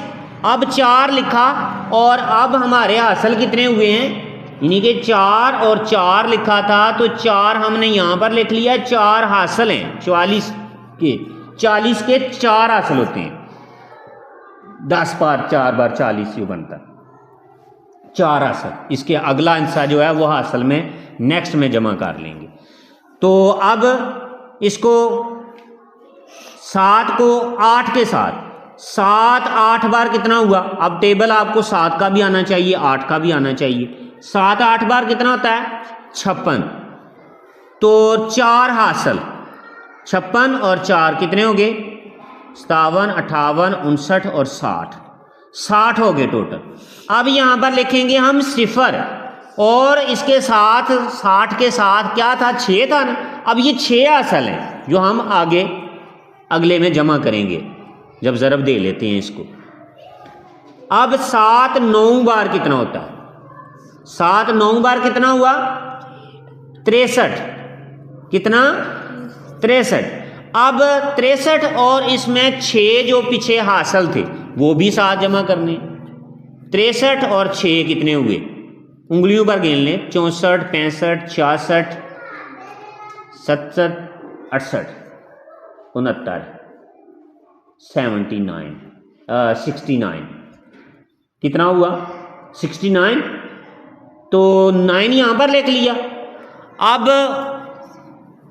अब 4 लिखा और अब हमारे हासिल कितने हुए हैं, यानी कि 4 और 4 लिखा था, तो 4 हमने यहाँ पर लिख लिया, 4 हासिल हैं 40 के 4 हासिल होते हैं। 10 बार 4 बार 40 जो बनता है 4 हासिल। इसके अगला हिस्सा जो है वो हासिल में नेक्स्ट में जमा कर लेंगे। तो अब इसको 7 को 8 के साथ 7 8 बार कितना हुआ, अब टेबल आपको 7 का भी आना चाहिए 8 का भी आना चाहिए। 7 8 बार कितना होता है 56, तो 4 हासिल, 56 और 4 कितने हो गए 57 58 59 और 60 हो गए टोटल। अब यहाँ पर लिखेंगे हम 0 और इसके साथ 60 के साथ क्या था 6 था ना, अब ये 6 हासिल हैं जो हम आगे अगले में जमा करेंगे जब ज़रब दे लेते हैं इसको। अब 7 9 बार कितना होता है, 7 9 बार कितना हुआ 63, कितना 63। अब 63 और इसमें 6 जो पीछे हासिल थे वो भी साथ जमा करने। 63 और 6 कितने हुए, उंगलियों पर गिन लें, 64 65 66 70 68 69 69 कितना हुआ 69, तो 9 यहां पर लिख लिया। अब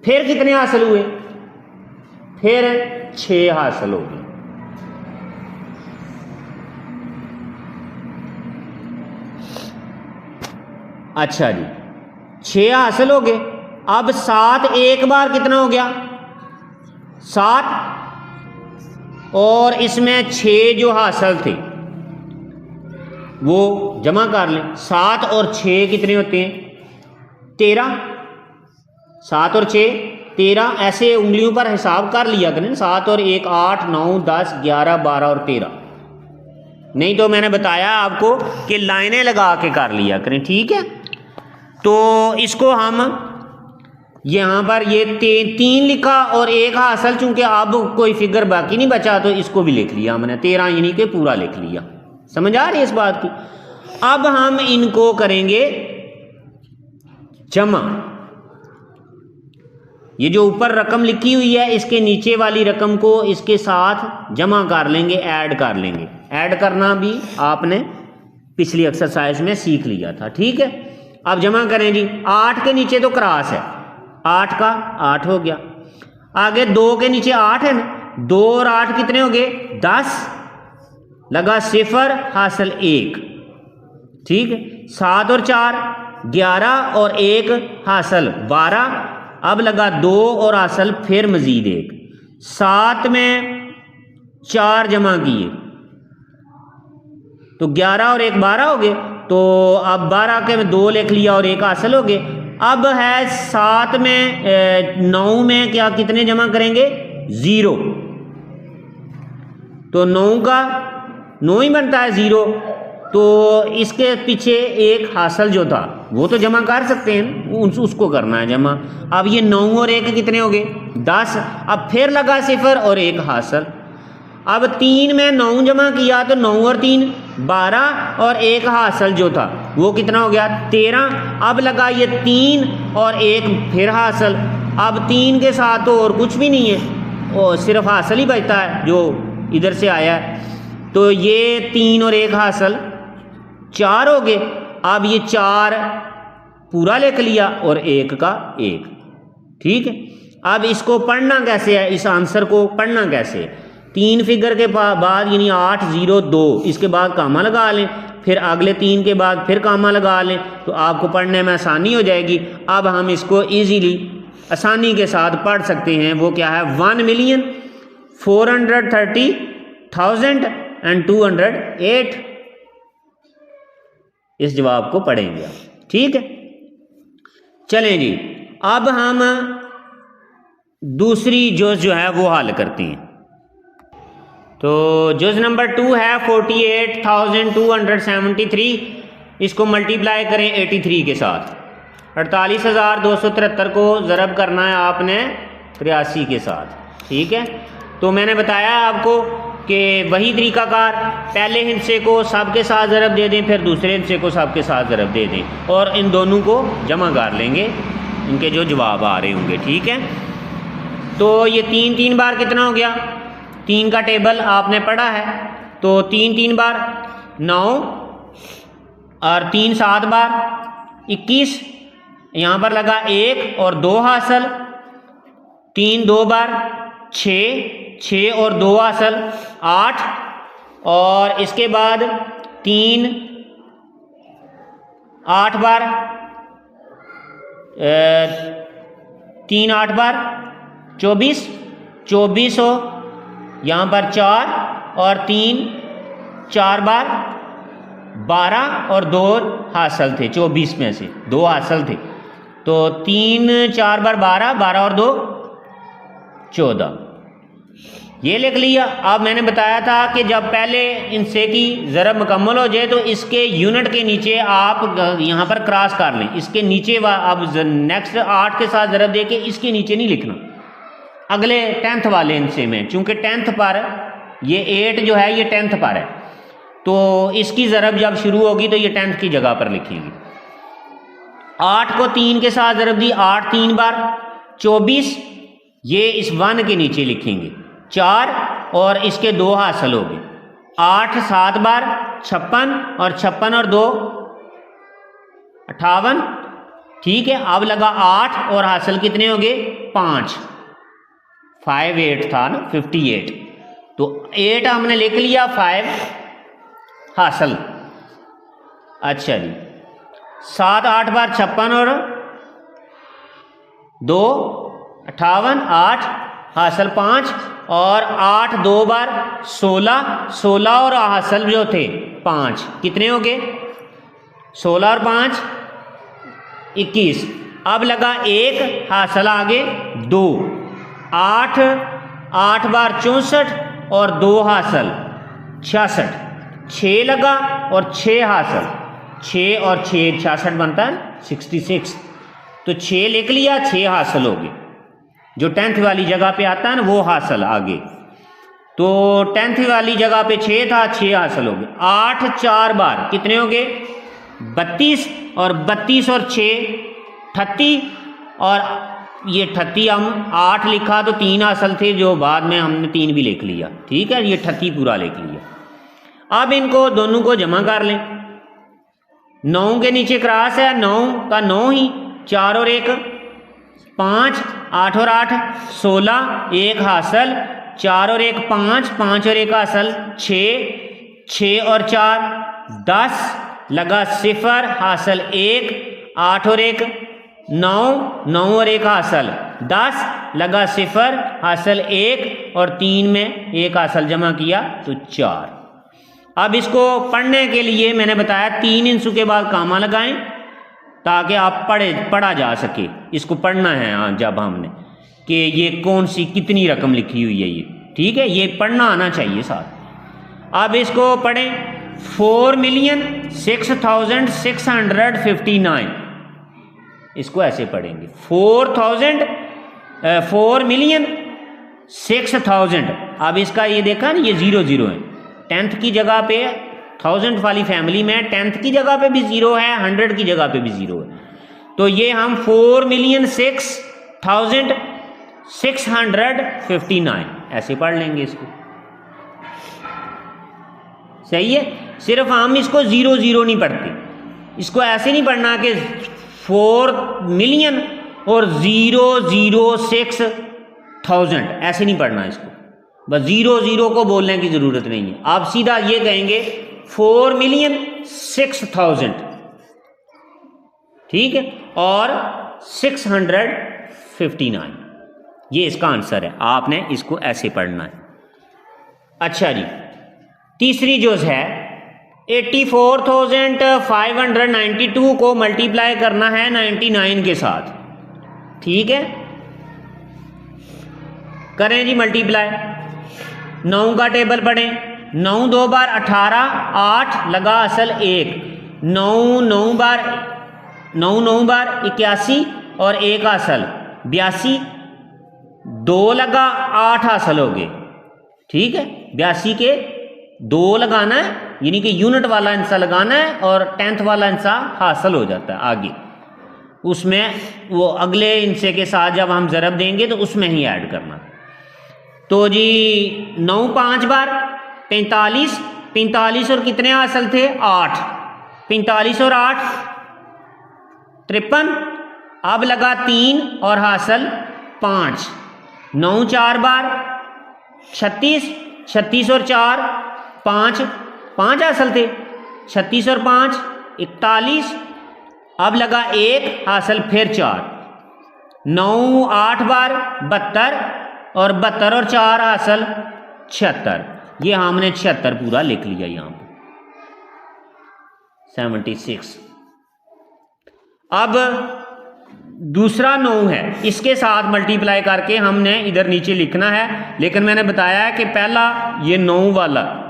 फिर कितने हासिल हुए, फिर 6 हासिल हो गए। अच्छा जी 6 हासिल हो गए। अब 7 एक बार कितना हो गया 7, और इसमें 6 जो हासिल थे वो जमा कर लें। 7 और 6 कितने होते हैं 13, 7 और 6 13, ऐसे उंगलियों पर हिसाब कर लिया करें, 7 और 1 8 9 10 11 12 और 13, नहीं तो मैंने बताया आपको कि लाइनें लगा के कर लिया करें, ठीक है। तो इसको हम यहाँ पर ये 3 लिखा और 1 हासिल, चूंकि अब कोई फिगर बाकी नहीं बचा तो इसको भी लिख लिया हमने 13, यानी कि पूरा लिख लिया। समझ आ रही है इस बात की। अब हम इनको करेंगे जमा। ये जो ऊपर रकम लिखी हुई है इसके नीचे वाली रकम को इसके साथ जमा कर लेंगे, ऐड कर लेंगे। ऐड करना भी आपने पिछली एक्सरसाइज में सीख लिया था, ठीक है। अब जमा करें जी। 8 के नीचे तो क्रॉस है, 8 का 8 हो गया। आगे 2 के नीचे 8 है ना, 2 और 8 कितने हो गए 10, लगा 0 हासिल 1, ठीक है। 7 और 4 11 और 1 हासिल 12, अब लगा 2 और हासिल फिर मजीद 1। 7 में 4 जमा किए तो 11 और 1 12 हो गए। तो अब 12 के में 2 लिख लिया और 1 हासिल हो गए। अब है 7 में 9 में क्या कितने जमा करेंगे? 0। तो 9 का 9 ही बनता है 0। तो इसके पीछे 1 हासिल जो था वो तो जमा कर सकते हैं, उसको करना है जमा। अब ये 9 और 1 कितने हो गए? 10। अब फिर लगा 0 और 1 हासिल। अब 3 में 9 जमा किया तो 9 और 3 12 और 1 हासिल जो था वो कितना हो गया? 13। अब लगा ये 3 और 1 फिर हासिल। अब 3 के साथ तो और कुछ भी नहीं है और सिर्फ हासिल ही बचता है जो इधर से आया है। तो ये 3 और 1 हासिल 4 हो गए। अब ये 4 पूरा लिख लिया और 1 का 1। ठीक है। अब इसको पढ़ना कैसे है? इस आंसर को पढ़ना कैसे है? 3 फिगर के बाद यानी 8 0 2 इसके बाद कामा लगा लें, फिर अगले 3 के बाद फिर कामा लगा लें तो आपको पढ़ने में आसानी हो जाएगी। अब हम इसको इजीली आसानी के साथ पढ़ सकते हैं। वो क्या है? 1,430,208। इस जवाब को पढ़ेंगे आप। ठीक है, चलें जी। अब हम दूसरी जुज़ जो है वो हल करते हैं। तो जुज़ नंबर 2 है 48,273। इसको मल्टीप्लाई करें 83 के साथ। 48,273 को ज़रब करना है आपने 83 के साथ। ठीक है। तो मैंने बताया आपको कि वही तरीकाकार, पहले हिस्से को सब के साथ ज़रब दे दें, फिर दूसरे हिस्से को सब के साथ ज़रब दे दें और इन दोनों को जमा कर लेंगे, इनके जो जवाब आ रहे होंगे। ठीक है। तो ये 3 3 बार कितना हो गया? 3 का टेबल आपने पढ़ा है। तो 3 3 बार 9 और 3 7 बार 21। यहाँ पर लगा 1 और 2 हासिल। 3 2 बार 6 और 2 हासिल 8। और इसके बाद 3 8 बार 3 8 बार 24 हो। यहाँ पर 4 और 3 4 बार 12 और 2 हासिल थे। 24 में से 2 हासिल थे। तो 3 4 बार 12 12 और 2 14 ये लिख लिया। अब मैंने बताया था कि जब पहले इनसे की ज़रब मुकम्मल हो जाए तो इसके यूनिट के नीचे आप यहाँ पर क्रॉस कर लें। इसके नीचे अब नेक्स्ट 8 के साथ ज़रब दे के इसके नीचे नहीं लिखना, अगले 10th वाले इनसे में, चूँकि 10th पर ये 8 जो है ये 10th पर है तो इसकी ज़रब जब शुरू होगी तो ये 10th की जगह पर लिखेंगे। 8 को 3 के साथ ज़रब दी, 8 3 बार 24, ये इस 1 के नीचे लिखेंगे 4 और इसके 2 हासिल हो गए। 8 7 बार 56 और 56 और 2 58। ठीक है। अब लगा 8 और हासिल कितने हो गए? 5 5 8 था ना 58। तो 8 हमने लिख लिया, 5 हासिल। अच्छा जी। 7 8 बार 56 और 2 58 8 हासिल 5 और 8 2 बार 16 और हासिल जो थे 5 कितने हो गए? 16 और 5 21। अब लगा 1 हासिल आगे 2 8 8 बार 64 और 2 हासिल 66। 6 लगा और 6 हासिल, 6 और 6 66 बनता है 66। तो 6 लिख लिया, 6 हासिल हो गए। जो 10th वाली जगह पे आता है ना वो हासिल आगे। तो 10th वाली जगह पे 6 था, 6 हासिल हो गए। 8 4 बार कितने हो गए? 32 और 32 और 6 38 और ये 38 हम 8 लिखा तो 3 हासिल थे जो बाद में हमने 3 भी लिख लिया। ठीक है। ये 38 पूरा लिख लिया। अब इनको दोनों को जमा कर लें। 9 के नीचे क्रॉस है, 9 का 9 ही, 4 और 1 5 8 और 8 16 1 हासिल, 4 और 1 5 5 और 1 हासिल 6 और 4 10 लगा 0 हासिल 1 8 और 1 9, 9 और 1 हासिल 10, लगा 0, हासिल 1 और 3 में 1 हासिल जमा किया तो 4। अब इसको पढ़ने के लिए मैंने बताया 3 इंसू के बाद कामा लगाएं ताकि आप पढ़ा जा सके। इसको पढ़ना है हाँ, जब हमने कि ये कौन सी कितनी रकम लिखी हुई है ये, ठीक है, ये पढ़ना आना चाहिए साथ। अब इसको पढ़ें 4,06,659, इसको ऐसे पढ़ेंगे 4,06,000। अब इसका ये देखा ना, ये 0 0 है, 10th की जगह पे 1000 वाली फैमिली में 10th की जगह पे भी 0 है, 100 की जगह पे भी 0 है। तो ये हम 4,06,659 ऐसे पढ़ लेंगे इसको, सही है। सिर्फ हम इसको 0 0 नहीं पढ़ते, इसको ऐसे नहीं पढ़ना कि 4 मिलियन और 006,000 ऐसे नहीं पढ़ना इसको, बस 0 0 को बोलने की ज़रूरत नहीं है। आप सीधा ये कहेंगे 4,06,000, ठीक है, और 659, ये इसका आंसर है। आपने इसको ऐसे पढ़ना है। अच्छा जी, तीसरी जोज है 84,592 को मल्टीप्लाई करना है 99 के साथ, ठीक है। करें जी मल्टीप्लाई। 9 का टेबल पढ़ें, 9 2 बार 18, 8 लगा असल 1, 9 9 बार 81 और 1 असल 82, 2 लगा 8 हासिल हो गए, ठीक है। 82 के 2 लगाना है, यानी कि यूनिट वाला इंसा लगाना है और 10th वाला इंसा हासिल हो जाता है आगे, उसमें वो अगले इंसे के साथ जब हम ज़रब देंगे तो उसमें ही ऐड करना। तो जी 9 5 बार 45, 45 और कितने हासिल थे 8, 45 और 8 53, अब लगा 3 और हासिल 5, 9 4 बार 36, 36 और 4 5, 5 हासिल थे, 36 और 5 41, अब लगा 1 हासिल फिर 4, 9 8 बार 72 और 72 और 4 हासिल 76, ये हमने 76 पूरा लिख लिया यहाँ पर 76। अब दूसरा 9 है, इसके साथ मल्टीप्लाई करके हमने इधर नीचे लिखना है, लेकिन मैंने बताया है कि पहला ये 9 वाला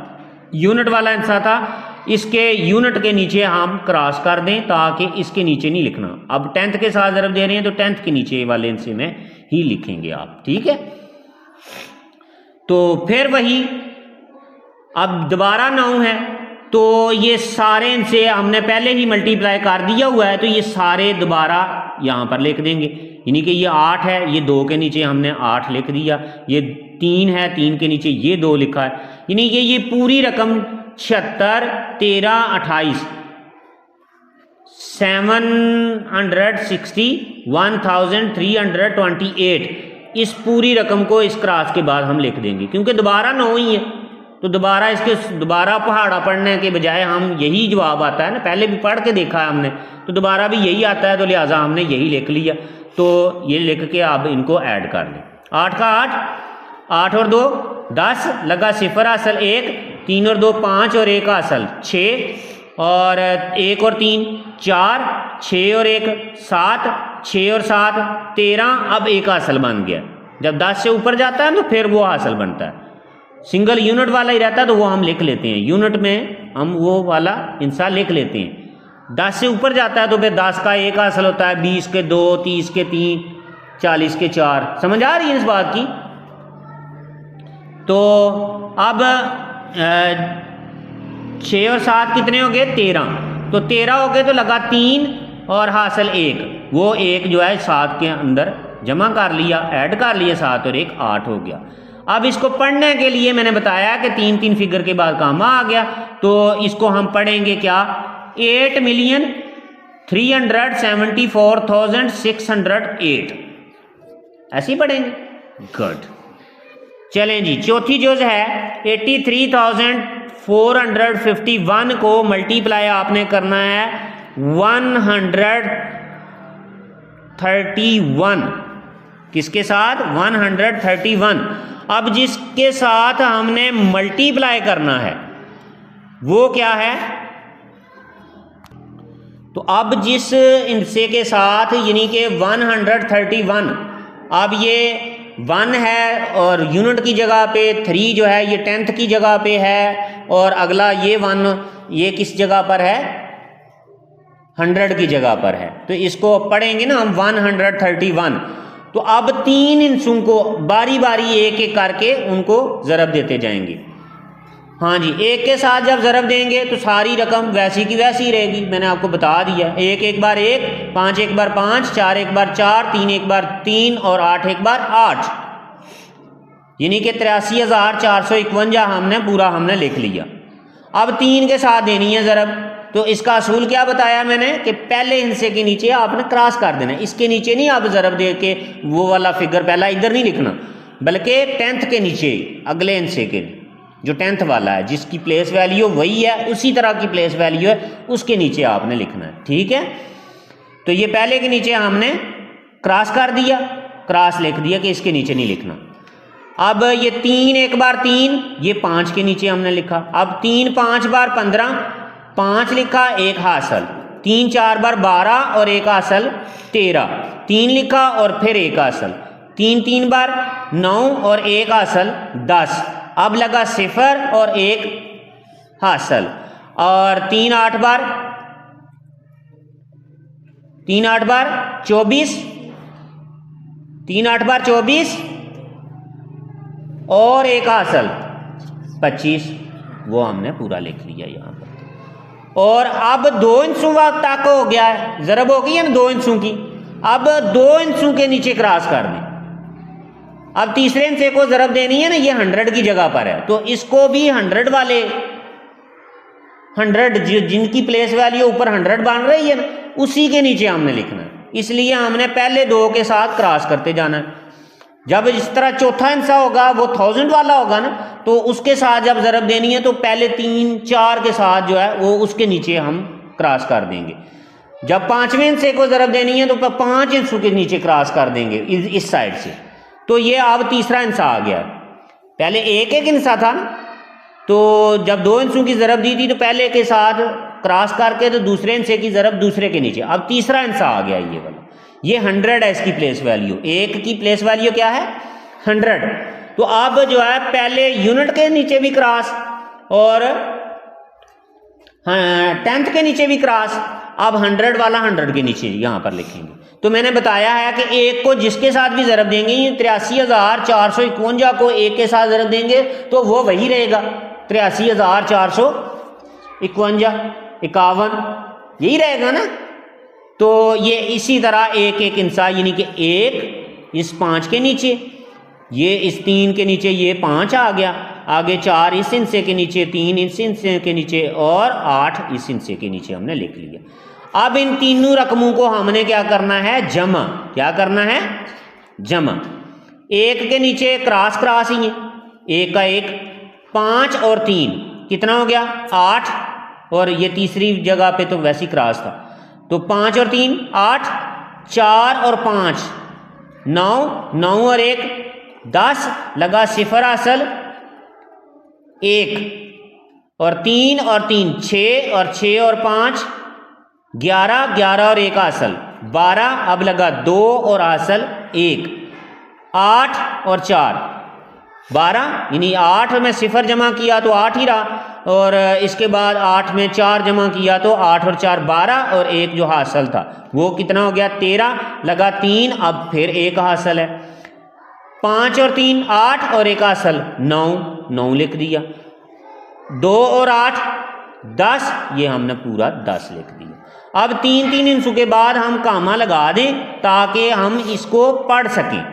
यूनिट वाला इंसा था, इसके यूनिट के नीचे हम क्रॉस कर दें ताकि इसके नीचे नहीं लिखना। अब 10th के साथ ज़रब दे रहे हैं तो 10th के नीचे वाले इंसे में ही लिखेंगे आप, ठीक है। तो फिर वही अब दोबारा 9 है, तो ये सारे इनसे हमने पहले ही मल्टीप्लाई कर दिया हुआ है, तो ये सारे दोबारा यहाँ पर लिख देंगे, यानी कि ये 8 है, ये 2 के नीचे हमने 8 लिख दिया, ये 3 है, 3 के नीचे ये 2 लिखा है, यानी कि ये पूरी रकम 76 13 28 761,328 इस पूरी रकम को इस क्रॉस के बाद हम लिख देंगे, क्योंकि दोबारा 9 ही है तो दोबारा इसके दोबारा पहाड़ा पढ़ने के बजाय हम यही जवाब आता है ना, पहले भी पढ़ के देखा है हमने, तो दोबारा भी यही आता है, तो लिहाजा हमने यही लिख लिया। तो ये लिख के आप इनको ऐड कर लें। 8 का 8, 8 और 2 10 लगा 0 हासिल 1, 3 और 2 5 और 1 हासिल 6 और 1 और 3 4, 6 और 1 7, 6 और 7 13, अब 1 हासिल बन गया। जब 10 से ऊपर जाता है तो फिर वो हासिल बनता है, सिंगल यूनिट वाला ही रहता है तो वो हम लिख लेते हैं, यूनिट में हम वो वाला इंसा लिख लेते हैं। 10 से ऊपर जाता है तो फिर 10 का 1 हासिल होता है, 20 के 2, 30 के 3, 40 के 4। समझ आ रही है इस बात की? तो अब 6 और 7 कितने हो गए 13, तो 13 हो गए तो लगा 3 और हासिल 1, वो 1 जो है 7 के अंदर जमा कर लिया, ऐड कर लिया, 7 और 1 8 हो गया। अब इसको पढ़ने के लिए मैंने बताया कि 3 फिगर के बाद कामा आ गया, तो इसको हम पढ़ेंगे क्या 8,374,608 ऐसे ही पढ़ेंगे। गुड। चलें जी, चौथी जोज है 83,451 को मल्टीप्लाई आपने करना है 131, किसके साथ? 131। अब जिसके साथ हमने मल्टीप्लाई करना है वो क्या है? तो अब जिस हिस्से के साथ यानी कि 131, अब ये 1 है और यूनिट की जगह पे 3 जो है ये 10th की जगह पे है, और अगला ये 1 ये किस जगह पर है? 100 की जगह पर है। तो इसको पढ़ेंगे ना हम 131। तो अब 3 हिस्सों को बारी बारी एक एक करके उनको ज़रब देते जाएंगे। हाँ जी, एक के साथ जब ज़रब देंगे तो सारी रकम वैसी की वैसी ही रहेगी, मैंने आपको बता दिया। 1 एक बार 1, 5 एक बार 5, 4 एक बार 4, 3 एक बार 3 और 8 एक बार 8, यानी कि 83,451 हमने लिख लिया। अब 3 के साथ देनी है ज़रब। तो इसका असूल क्या बताया मैंने कि पहले हिस्से के नीचे आपने क्रॉस कर देना है, इसके नीचे नहीं आप ज़रब दे के वो वाला फिगर पहला इधर नहीं लिखना, बल्कि 10th के नीचे अगले हिस्से के जो 10th वाला है जिसकी प्लेस वैल्यू वही है उसी तरह की प्लेस वैल्यू है उसके नीचे आपने लिखना है। ठीक है, तो ये पहले के नीचे हमने क्रॉस कर दिया, क्रॉस लिख दिया कि इसके नीचे नहीं लिखना। अब ये 3 एक बार 3, ये 5 के नीचे हमने लिखा। अब 3 5 बार 15, 5 लिखा, 1 हासिल। 3 4 बार 12 और 1 हासिल 13, 3 लिखा और फिर 1 हासिल। 3 3 बार 9 और 1 हासिल 10। अब लगा 0 और 1 हासिल। और 3 8 बार 24, 3 8 बार 24 और 1 हासिल 25, वो हमने पूरा लिख लिया यहाँ पर। और अब 2 हिस्सों तक हो गया है, ज़रब हो गई है ना 2 हिस्सों की। अब 2 हिस्सों के नीचे क्रॉस कर दें। अब तीसरे हिस्से को ज़रब देनी है ना, ये 100 की जगह पर है, तो इसको भी 100 वाले 100 जिनकी प्लेस वैल्यू ऊपर 100 बन रही है ना उसी के नीचे हमने लिखना है। इसलिए हमने पहले 2 के साथ क्रॉस करते जाना है। जब इस तरह चौथा हिस्सा होगा वो 1000 वाला होगा ना, तो उसके साथ जब ज़रब देनी है तो पहले 3 4 के साथ जो है वो उसके नीचे हम क्रॉस कर देंगे। जब 5वें हिस्से को ज़रब देनी है तो 5 हिस्सों के नीचे क्रॉस कर देंगे इस साइड से। तो ये अब तीसरा हिस्सा आ गया। पहले एक हिस्सा था ना, तो जब 2 हिस्सों की ज़रब दी थी तो पहले के साथ क्रॉस करके तो दूसरे हिस्से की ज़रब दूसरे के नीचे। अब तीसरा हिस्सा आ गया ये वाला, ये 100 है इसकी प्लेस वैल्यू। 1 की प्लेस वैल्यू क्या है? 100। तो अब जो है पहले यूनिट के नीचे भी क्रॉस और 10th के नीचे भी क्रॉस। अब 100 वाला 100 के नीचे यहाँ पर लिखेंगे। तो मैंने बताया है कि 1 को जिसके साथ भी ज़रब देंगे, 83,451 को 1 के साथ ज़रब देंगे तो वो वही रहेगा 83,451 51, यही रहेगा ना। तो ये इसी तरह एक हिस्सा यानी कि 1 इस 5 के नीचे, ये इस 3 के नीचे, ये 5 आ गया, आगे 4 इस हिस्से के नीचे, 3 इस हिस्से के नीचे और 8 इस हिस्से के नीचे हमने लिख लिया। अब इन तीनों रकमों को हमने क्या करना है? जमा। क्या करना है? जमा। 1 के नीचे क्रॉस क्रॉस ही है, 1 का 1, 5 और 3 कितना हो गया? 8, और ये तीसरी जगह पे तो वैसी क्रॉस था, तो 5 और 3 8, 4 और 5 9, 9 और 1 10, लगा 0 हासिल 1, और 3 और 3 6, और 6 और 5 11, 11 और 1 हासिल 12, अब लगा 2 और हासिल 1, 8 और 4 12, यानी 8 में 0 जमा किया तो 8 ही रहा, और इसके बाद 8 में 4 जमा किया तो 8 और 4 12, और 1 जो हासिल था वो कितना हो गया? 13, लगा 3, अब फिर 1 हासिल है। 5 और 3 8 और 1 हासिल 9, 9 लिख दिया। 2 और 8 10, ये हमने पूरा 10 लिख दिया। अब 3 3 हिस्सों के बाद हम कामा लगा दें ताकि हम इसको पढ़ सकें।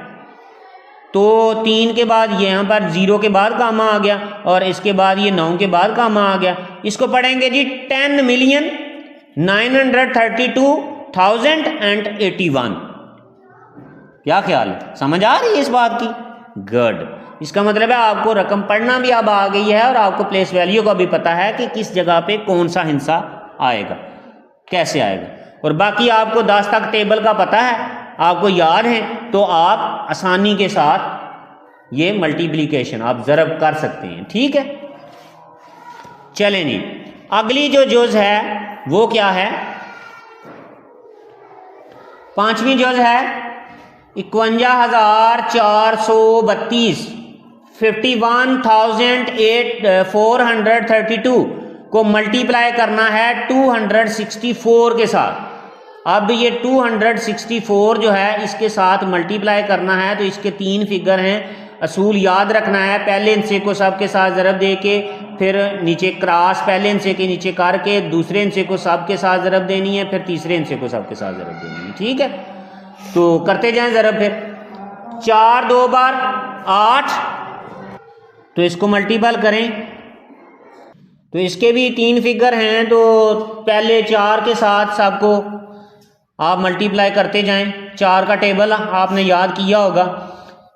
तो 3 के बाद यहाँ पर 0 के बाद कामा आ गया, और इसके बाद ये 9 के बाद कामा आ गया। इसको पढ़ेंगे जी 10,932,081। क्या ख्याल है? समझ आ रही है इस बात की? गुड। इसका मतलब है आपको रकम पढ़ना भी अब आ गई है और आपको प्लेस वैल्यू का भी पता है कि किस जगह पे कौन सा हिस्सा आएगा, कैसे आएगा। और बाकी आपको 10 तक टेबल का पता है, आपको याद है तो आप आसानी के साथ ये मल्टीप्लिकेशन आप ज़रब कर सकते हैं। ठीक है, चलें जी, अगली जो जुज़ है वो क्या है? पांचवी जुज़ है 51,432 51,432 को मल्टीप्लाई करना है 264 के साथ। अब ये 264 जो है इसके साथ मल्टीप्लाई करना है, तो इसके तीन फिगर हैं। असूल याद रखना है, पहले हिस्से को सब के साथ ज़रब दे के, फिर नीचे क्रॉस पहले हिस्से के नीचे करके दूसरे हिस्से को सब के साथ ज़रब देनी है, फिर तीसरे हिस्से को सब के साथ ज़रब देनी है। ठीक है, तो करते जाएं ज़रब। फिर 4 2 बार 8, तो इसको मल्टीपल करें, तो इसके भी तीन फिगर हैं। तो पहले 4 के साथ सबको आप मल्टीप्लाई करते जाएं। 4 का टेबल आपने याद किया होगा,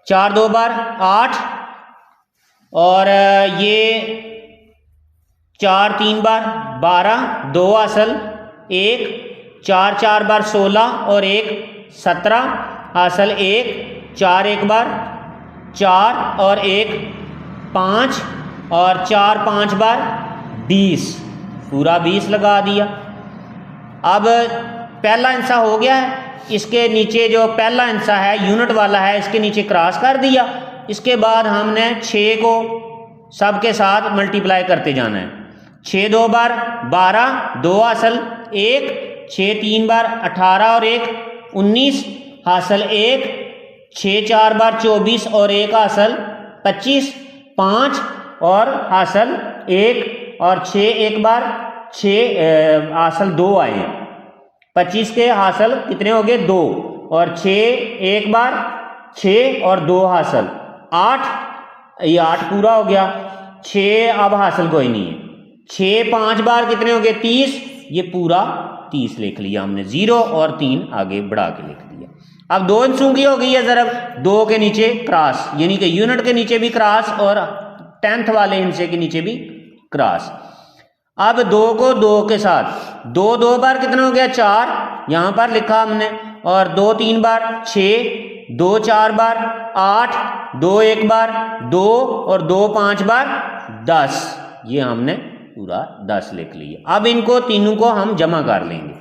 4 2 बार 8, और ये 4 3 बार 12, 2 असल 1, 4 4 बार 16 और 1 17 असल 1, 4 1 बार 4 और 1 5, और 4 5 बार 20, पूरा 20 लगा दिया। अब पहला हिस्सा हो गया है, इसके नीचे जो पहला हिस्सा है यूनिट वाला है इसके नीचे क्रॉस कर दिया। इसके बाद हमने 6 को सब के साथ मल्टीप्लाई करते जाना है। 6 2 बार 12, 2 असल 1, 6 3 बार 18 और 1 19 हासिल 1, 6 4 बार 24 और 1 हासिल 25, 5 और हासिल 1, और 6 1 बार 6 हासिल 2 आए, 25 के हासिल कितने हो गए 2, और 6 1 बार 6 और 2 हासिल 8, ये 8 पूरा हो गया। 6 अब हासिल कोई नहीं है, 6 5 बार कितने हो गए 30, ये पूरा 30 लिख लिया हमने, 0 और 3 आगे बढ़ा के लिख दिया। अब 2 हिस्सों की हो गई है ज़रब, 2 के नीचे क्रॉस, यानी कि यूनिट के नीचे भी क्रॉस और 10th वाले हिस्से के नीचे भी क्रॉस। अब 2 को 2 के साथ 2 2 बार कितना हो गया 4, यहां पर लिखा हमने, और 2 3 बार 6, 2 4 बार 8, 2 1 बार 2 और 2 5 बार 10, ये हमने पूरा 10 लिख लिया। अब इनको तीनों को हम जमा कर लेंगे,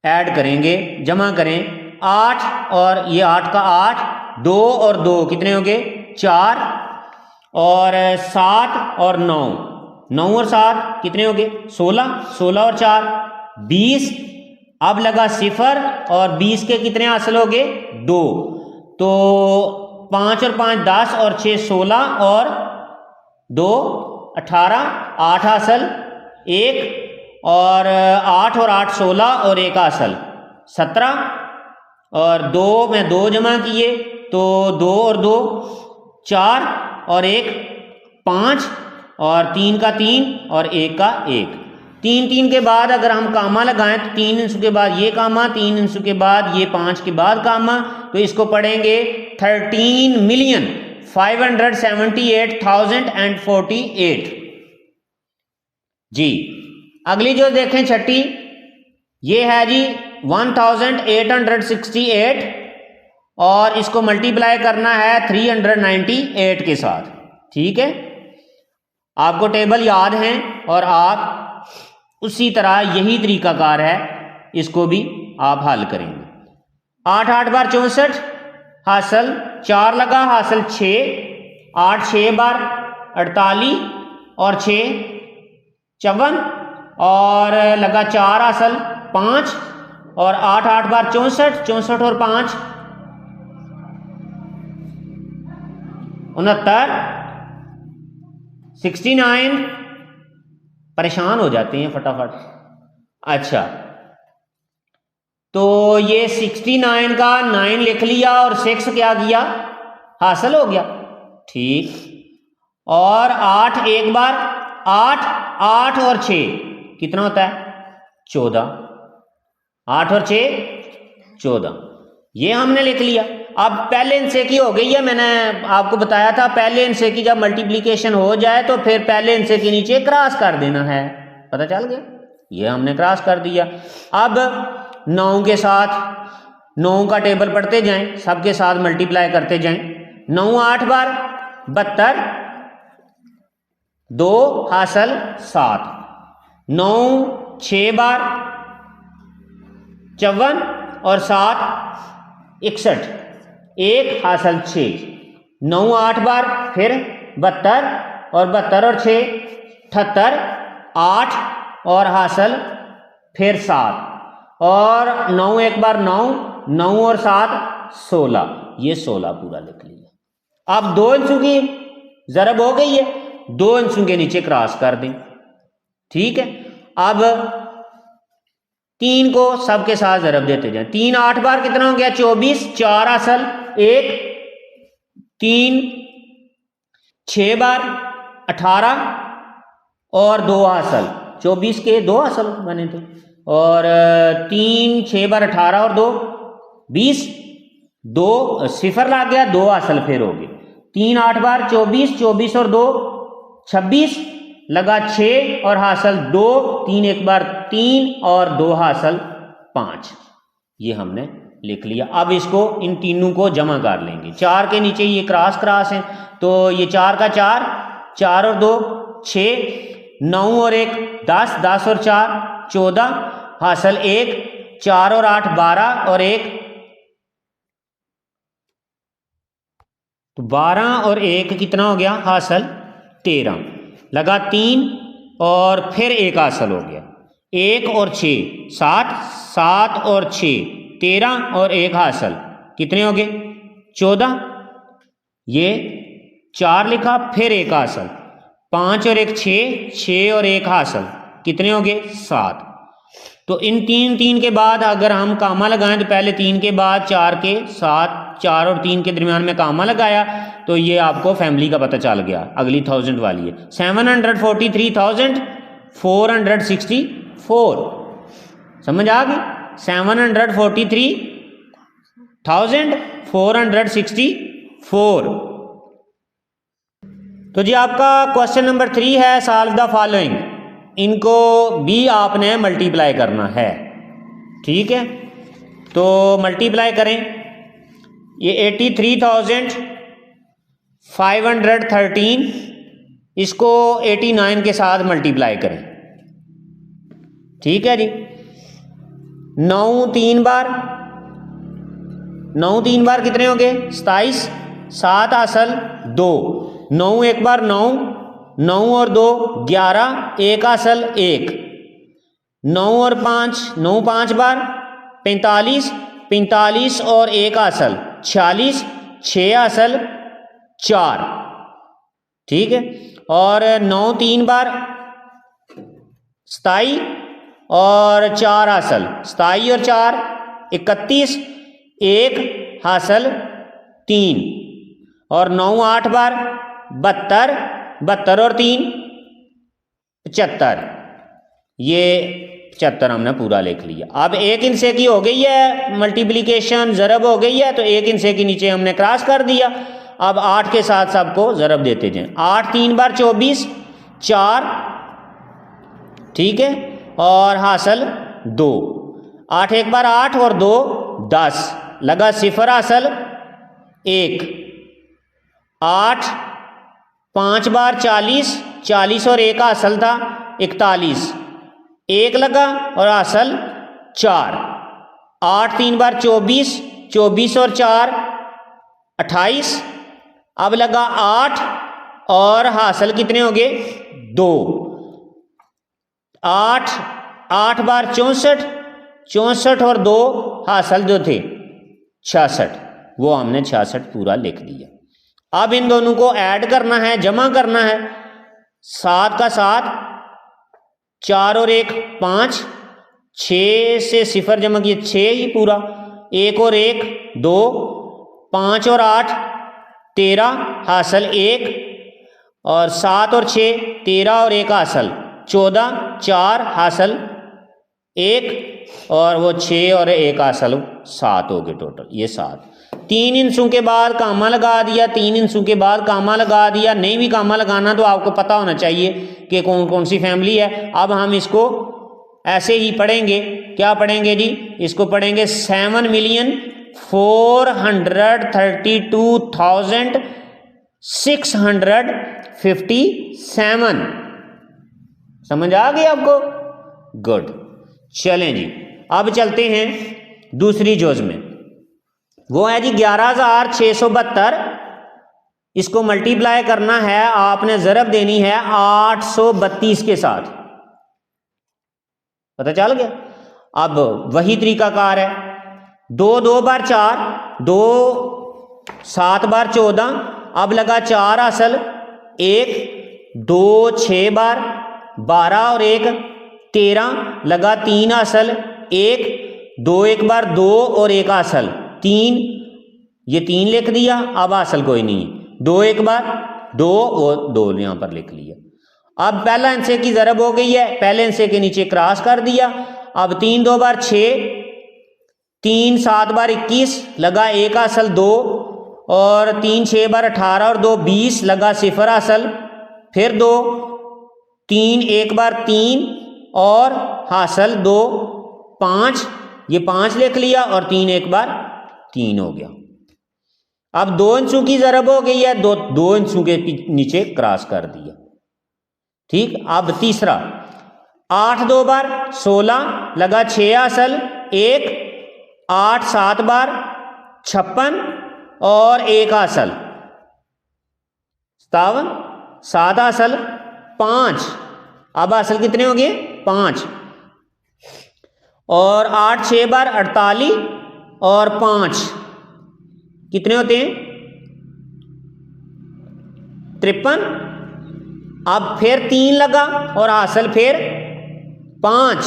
ऐड करेंगे, जमा करें। 8 और ये 8 का 8, 2 और 2 कितने हो गए 4, और 7 और 9, 9 और 7 कितने हो गए 16, 16 और 4 20। अब लगा 0 और 20 के कितने हासिल हो गए 2, तो 5 और 5 10 और 6 16 और 2 18, 8 हासिल 1, और 8 और 8 16 और 1 हासिल 17, और 2 में 2 जमा किए तो 2 और 2 4 और 1 5, और 3 का 3 और 1 का 1। 3 3 के बाद अगर हम कामा लगाएं तो 3 इंसू के बाद ये कामा, 3 इंसू के बाद ये 5 के बाद कामा, तो इसको पढ़ेंगे 13,578,048 जी। अगली जो देखें छठी, ये है जी 1868, और इसको मल्टीप्लाई करना है 398 के साथ। ठीक है, आपको टेबल याद है और आप उसी तरह यही तरीकाकार है, इसको भी आप हल करेंगे। 8 8 बार 64 हासिल 4 लगा हासिल 6, 8 6 बार 48 और 6 54, और लगा 4 हासिल 5, और 8 8 बार 64, 64 और 5 69, 69। परेशान हो जाते हैं फटाफट। अच्छा, तो ये 69 का 9 लिख लिया और 6 क्या किया हासिल हो गया। ठीक, और 8 1 बार 8, 8 और 6 कितना होता है 14, 8 और 6 14, ये हमने लिख लिया। अब पहले हिस्से की हो गई है, मैंने आपको बताया था पहले हिस्से की जब मल्टीप्लिकेशन हो जाए तो फिर पहले हिस्से के नीचे क्रॉस कर देना है, पता चल गया, ये हमने क्रॉस कर दिया। अब 9 के साथ 9 का टेबल पढ़ते जाएं, सबके साथ मल्टीप्लाई करते जाएं। 9 8 बार 72, 2 हासिल 7। 9 6 बार 54 और 7 61, 1 हासिल 6। 9 8 बार फिर 72 और 72 और 6 78, 8 और हासिल फिर 7 और 9 एक बार 9, 9 और 7 16। ये 16 पूरा लिख लिया। अब 2 इंचों की ज़रब हो गई है, 2 इंचों के नीचे क्रॉस कर दें। ठीक है, अब 3 को सबके साथ ज़रब देते जाएं। 3 8 बार कितना हो गया 24, 4 असल 1। 3 6 बार 18 और 2 असल 24 के 2 असल बने थे। और 3 6 बार 18 और 2 20, 2 सिफर लग गया, 2 असल फिर हो गए। 3 8 बार 24, 24 और 2 26 लगा 6 और हासिल 2, 3 एक बार 3 और 2 हासिल 5। ये हमने लिख लिया। अब इसको इन तीनों को जमा कर लेंगे। 4 के नीचे ये क्रॉस क्रॉस है, तो ये 4 का 4, 4 और 2 6, 9 और 1 10, 10 और 4 14 हासिल 1, 4 और 8 12 और 1 तो 12 और 1 कितना हो गया हासिल 13। लगा 3 और फिर 1 हासिल हो गया 1 और 6 7, 7 और 6 13 और 1 हासिल कितने हो गए 14। ये 4 लिखा फिर 1 हासिल 5 और 1 6, 6 और 1 हासिल कितने हो गए 7। तो इन 3 3 के बाद अगर हम कामा लगाएं तो पहले 3 के बाद 4 के साथ 4 और 3 के दरमियान में कामा लगाया तो ये आपको फैमिली का पता चल गया। अगली 1000 वाली है 743,464। समझ आ गई 743,464। तो जी आपका क्वेश्चन नंबर 3 है सॉल्व द फॉलोइंग। इनको भी आपने मल्टीप्लाई करना है। ठीक है, तो मल्टीप्लाई करें। ये 83,513 इसको 89 के साथ मल्टीप्लाई करें। ठीक है जी, 9 3 बार 9 3 बार कितने हो गए 27, 7 असल 2, 9 एक बार 9, 9 और 2 11, 1 असल 1, 9 और 5 9 5 बार 45, 45 और 1 असल 46, 6 असल 4। ठीक है, और 9 3 बार 27 और 4 असल 27 और 4 31, 1 हासिल 3 और 9 8 बार 72, 72 और 3 75। ये 75 हमने पूरा लिख लिया। अब 1 हिस्से की हो गई है मल्टीप्लिकेशन, ज़रब हो गई है, तो 1 हिस्से के नीचे हमने क्रॉस कर दिया। अब 8 के साथ सबको ज़रब देते जाएं। 8 3 बार 24 4, ठीक है, और हासिल 2। 8 एक बार 8 और 2 10, लगा सिफर हासिल 1। 8 5 बार 40, 40 और 1 हासिल था 41, 1 लगा और हासिल 4। 8 3 बार 24, 24 और 4 28, अब लगा 8 और हासिल कितने हो गए 2। 8 8 बार 64, 64 और 2 हासिल जो थे 66, वो हमने 66 पूरा लिख दिया। अब इन दोनों को ऐड करना है, जमा करना है। 7 का 7, 4 और 1 5, 6 से सिफर जमा किए 6 ही पूरा, 1 और 1 2, 5 और 8 13 हासिल 1, और 7 और 6 13 और 1 हासिल 14, 4 हासिल 1, और वो 6 और 1 हासिल 7 हो गए टोटल। ये 7। 3 इंचों के बाद कामा लगा दिया, 3 इंचों के बाद कामा लगा दिया। नहीं भी कामा लगाना तो आपको पता होना चाहिए कि कौन कौन सी फैमिली है। अब हम इसको ऐसे ही पढ़ेंगे, क्या पढ़ेंगे जी, इसको पढ़ेंगे 7,432,657। समझ आ गई आपको? गुड। चलें जी, अब चलते हैं दूसरी जोज में। वो है जी 11,672। इसको मल्टीप्लाई करना है, आपने ज़रब देनी है 832 के साथ। पता चल गया? अब वही तरीकाकार है, 2 2 बार 4, 2 7 बार 14, अब लगा 4 असल, 1 2 6 बार 12 और 1 13, लगा 3 असल, 1 2 1 बार 2 और 1 असल 3, ये 3 लिख दिया। अब असल कोई नहीं, 2 1 बार 2 और 2 यहां पर लिख लिया। अब पहला हिस्से की ज़रब हो गई है, पहले हिस्से के नीचे क्रॉस कर दिया। अब 3 2 बार 6, 3 7 बार 21, लगा 1 असल 2, और 3 6 बार 18 और 2 20, लगा 0 असल, फिर 2 3 1 बार 3 और हासिल 2 5, ये 5 लिख लिया, और 3 1 बार 3 हो गया। अब 2 इंचों की ज़रब हो गई है, 2 इंचों के नीचे क्रॉस कर दिया। ठीक। अब तीसरा 8 2 बार 16, लगा 6 असल 1, 8 7 बार 56 और 1 असल 57, 7 असल 5। अब असल कितने हो गए? 5। और 8 6 बार 48 और 5 कितने होते हैं? 53। अब फिर 3 लगा और हासिल फिर 5।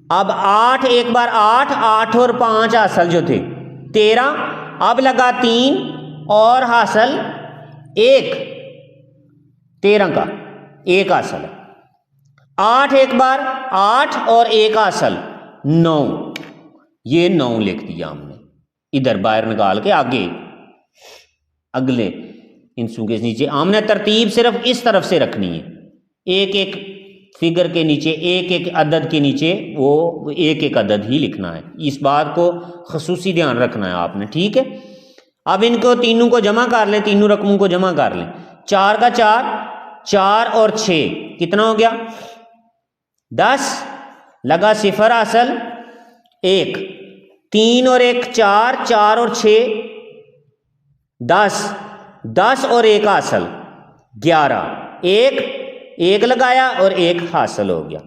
अब 8 1 बार 8, 8 और 5 हासिल जो थे 13, अब लगा 3 और हासिल 1, 13 का 1 हासिल। 8 1 बार 8 और 1 हासिल 9, ये 9 लिख दिया हमने इधर बाहर निकाल के। आगे अगले इंसू के नीचे हमने तरतीब सिर्फ इस तरफ से रखनी है, एक एक फिगर के नीचे, एक एक अदद के नीचे वो एक एक अदद ही लिखना है। इस बात को खसूसी ध्यान रखना है आपने, ठीक है। अब इनको तीनों को जमा कर लें, तीनों रकमों को जमा कर लें। 4 का 4, 4 और 6 कितना हो गया? 10, लगा 0 असल 1, 3 और 1 4, 4 और 6 10, 10 और 1 हासिल 11, 1 लगाया और 1 हासिल हो गया।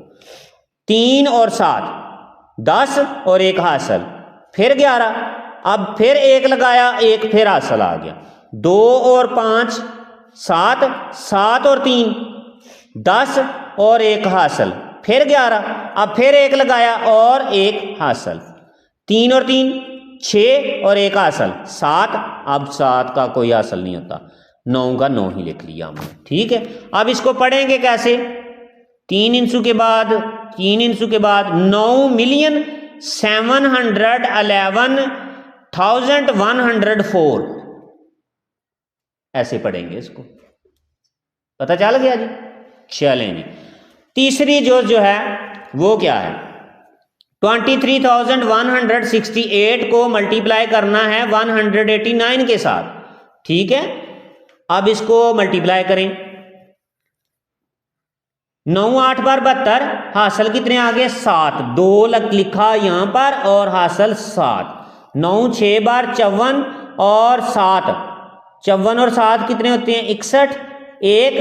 3 और 7 10 और 1 हासिल, फिर 11, अब फिर 1 लगाया, 1 फिर हासिल आ गया। 2 और 5 7, 7 और 3 10 और 1 हासिल, फिर 11, अब फिर 1 लगाया और 1 हासिल। 3 और 3 6 और 1 हासिल 7, अब 7 का कोई हासिल नहीं होता, 9 का 9 ही लिख लिया हमने, ठीक है। अब इसको पढ़ेंगे कैसे? 3 इंचू के बाद 9,711,104 ऐसे पढ़ेंगे इसको। पता चल गया जी? चलें जी, तीसरी जो है वो क्या है? 23,168 को मल्टीप्लाई करना है 189 के साथ, ठीक है। अब इसको मल्टीप्लाई करें। 9 8 बार 72, हासिल कितने आ गए? 7, 2 लिखा यहां पर और हासिल 7। 9 6 बार 54 और 7, 54 और 7 कितने होते हैं? 61, 1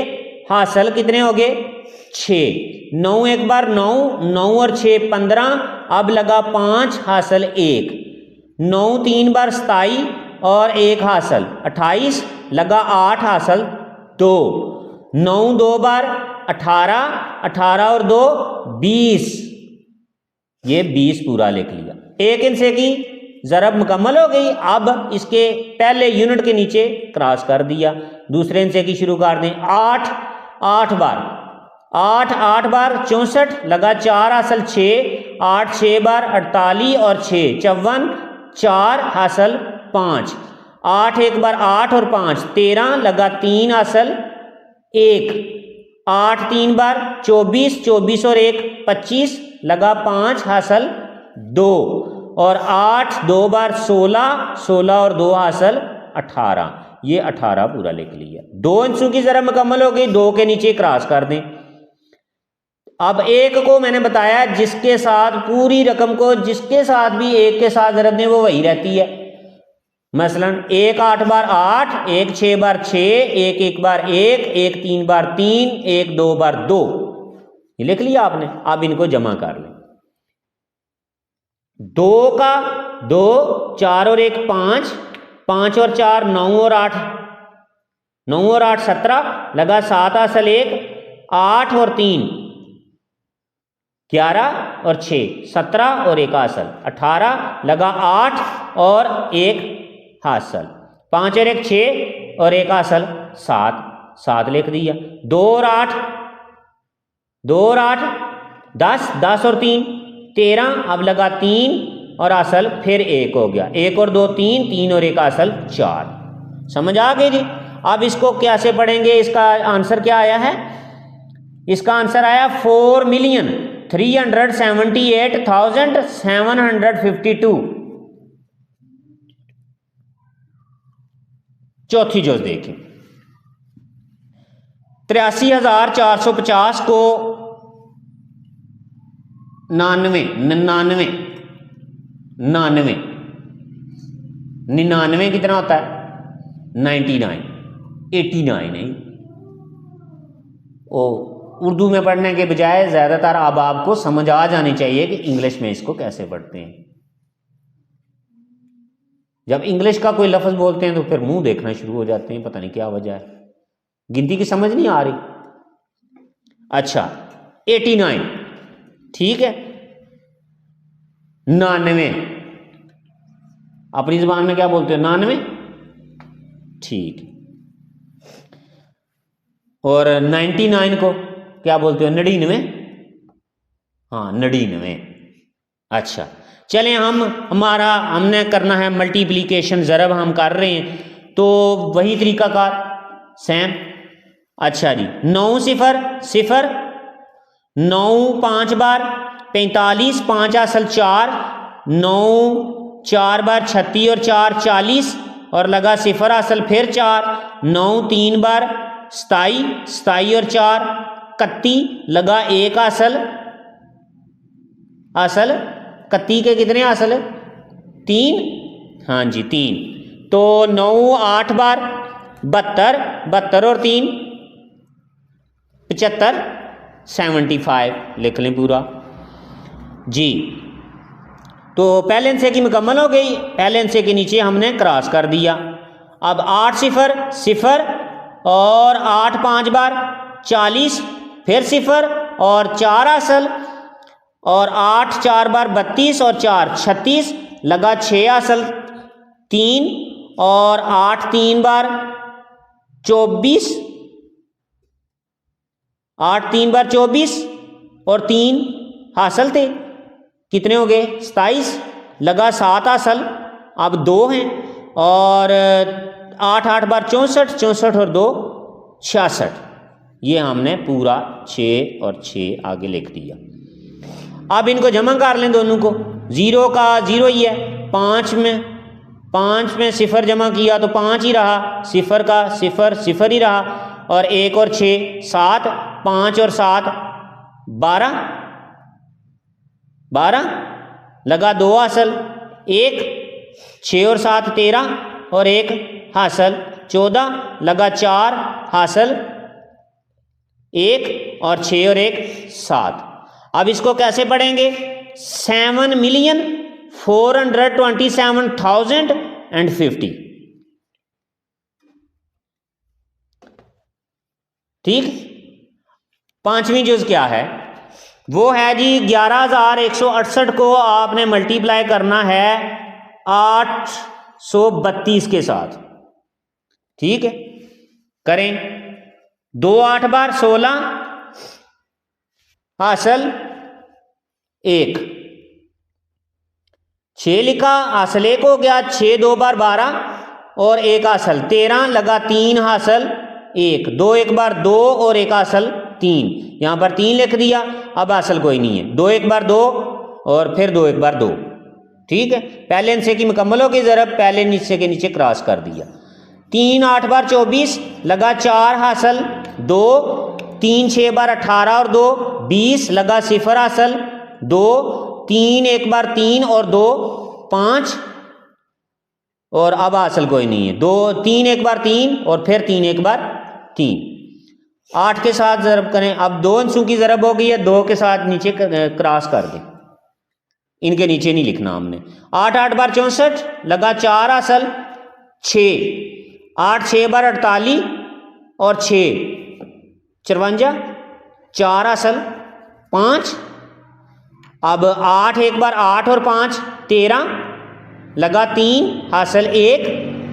हासिल कितने हो गए? 6। 9 1 बार 9, 9 और 6 15, अब लगा 5 हासिल 1। 9 3 बार 27 और 1 हासिल 28, लगा 8 हासिल 2। 9 2 बार 18, 18 और 2 20, ये 20 पूरा लिख लिया। एक इनसे की ज़रब मुकम्मल हो गई। अब इसके पहले यूनिट के नीचे क्रॉस कर दिया, दूसरे इनसे की शुरू कर दें। 8 8 बार 8 8 बार 64, लगा 4 हासिल 6, 8 6 बार 48 और 6 54, 4 हासिल 5। 8 1 बार 8 और 5 13, लगा 3 हासिल 1। 8 3 बार 24, 24 और 1 25, लगा 5 हासिल 2, और 8 2 बार 16, 16 और 2 हासिल 18। ये 18 पूरा लिख लिया। 2 अंशों की जरा मुकम्मल हो गई, 2 के नीचे क्रॉस कर दें। अब 1 को मैंने बताया जिसके साथ पूरी रकम को जिसके साथ भी 1 के साथ ज़रब दें वो वही रहती है। मसलन 1 8 बार 8, 1 6 बार 6, 1 1 बार 1, 1 3 बार 3, 1 2 बार 2। ये लिख लिया आपने। अब इनको जमा कर लें। 2 का 2, 4 और 1 5, 5 और 4 9 और 8, 9 और 8 17, लगा 7 हासिल 1, 8 और 3 11 और 6 17 और 1 हासिल 18, लगा 8 और 1 हासिल 5 और 1 6 और 1 हासिल 7, 7 लिख दिया। 2 और 8 10, 10 और 3 13, अब लगा 3 और हासिल फिर 1 हो गया, 1 और 2 3, 3 और 1 हासिल 4। समझ आ गई जी। अब इसको कैसे पढ़ेंगे, इसका आंसर क्या आया है? इसका आंसर आया 4,378,752। चौथी जुज देखें। 83,450 को 99 कितना होता है? 99, 89 नहीं। ओ उर्दू में पढ़ने के बजाय ज़्यादातर अब आपको समझ आ जानी चाहिए कि इंग्लिश में इसको कैसे पढ़ते हैं। जब इंग्लिश का कोई लफ्ज़ बोलते हैं तो फिर मुंह देखना शुरू हो जाते हैं, पता नहीं क्या वजह है, गिनती की समझ नहीं आ रही। अच्छा 89, ठीक है। 99 अपनी ज़बान में क्या बोलते हो? 99, ठीक। और 99 को क्या बोलते हो? 99, हाँ 99। अच्छा चलें, हमने करना है मल्टीप्लिकेशन, ज़रब हम कर रहे हैं तो वही तरीकाकार सेम। अच्छा जी 9 0 0, 9 5 बार 45, 5 हासिल 4, 9 4 बार 36 और 4 40, और लगा 0 हासिल फिर 4, 9 3 बार 27, 27 और 4 31, लगा 1 हासिल 31 के कितने हासिल? 3, हाँ जी 3। तो 9 8 बार 72, 72 और 3 75, 75 लिख लें पूरा जी। तो पहले हिस्से की मुकम्मल हो गई, पहले हिस्से के नीचे हमने क्रॉस कर दिया। अब 8 0 0 और 8 5 बार 40, फिर 0 और 4 हासिल, और 8 4 बार 32 और 4 36, लगा 6 हासिल 3, और 8 3 बार 24, 8 3 बार 24 और 3 हासिल थे, कितने हो गए? 27, लगा 7 हासिल, अब 2 हैं, और 8 8 बार 64, 64 और 2 66। ये हमने पूरा 6 और 6 आगे लिख दिया। अब इनको जमा कर लें दोनों को। 0 का 0 ही है, 5 में 0 जमा किया तो 5 ही रहा, 0 का 0 0 ही रहा, और 1 और 6 7, 5 और 7 12, 12 लगा 2 हासिल 1, 6 और 7 13, और 1 हासिल 14, लगा 4 हासिल 1, और 6 और 1 7। अब इसको कैसे पढ़ेंगे? 7,427,050, ठीक। पांचवी जुज क्या है? वो है जी 11,168 को आपने मल्टीप्लाई करना है 832 के साथ, ठीक है। करें 2 8 बार 16 हासिल 1, 6 लिखा, हासिल 1 हो गया, 6 2 बार 12 और 1 हासिल 13, लगा 3 हासिल 1, 2 1 बार 2 और 1 हासिल 3, यहाँ पर 3 लिख दिया। अब हासिल कोई नहीं है, 2 1 बार 2 और फिर 2 1 बार 2, ठीक है। पहले हिस्से की मुकम्मल होगी ज़रब, पहले हिस्से के नीचे क्रॉस कर दिया। 3 8 बार 24 लगा 4 हासिल 2, 3 6 बार 18 और 2 20 लगा 0 हासिल 2, 3 1 बार 3 और 2 5 और अब हासिल कोई नहीं है। 2 3 1 बार 3 और फिर 3 1 बार 3। 8 के साथ ज़रब करें। अब 2 अंशों की ज़रब हो गई है, 2 के साथ नीचे क्रॉस कर दें, इनके नीचे नहीं लिखना हमने। 8 8 बार 64 लगा 4 हासिल 6, 8 6 बार 48 और 6 54 4 हासिल 5। अब 8 1 बार 8 और 5 13 लगा 3 हासिल 1,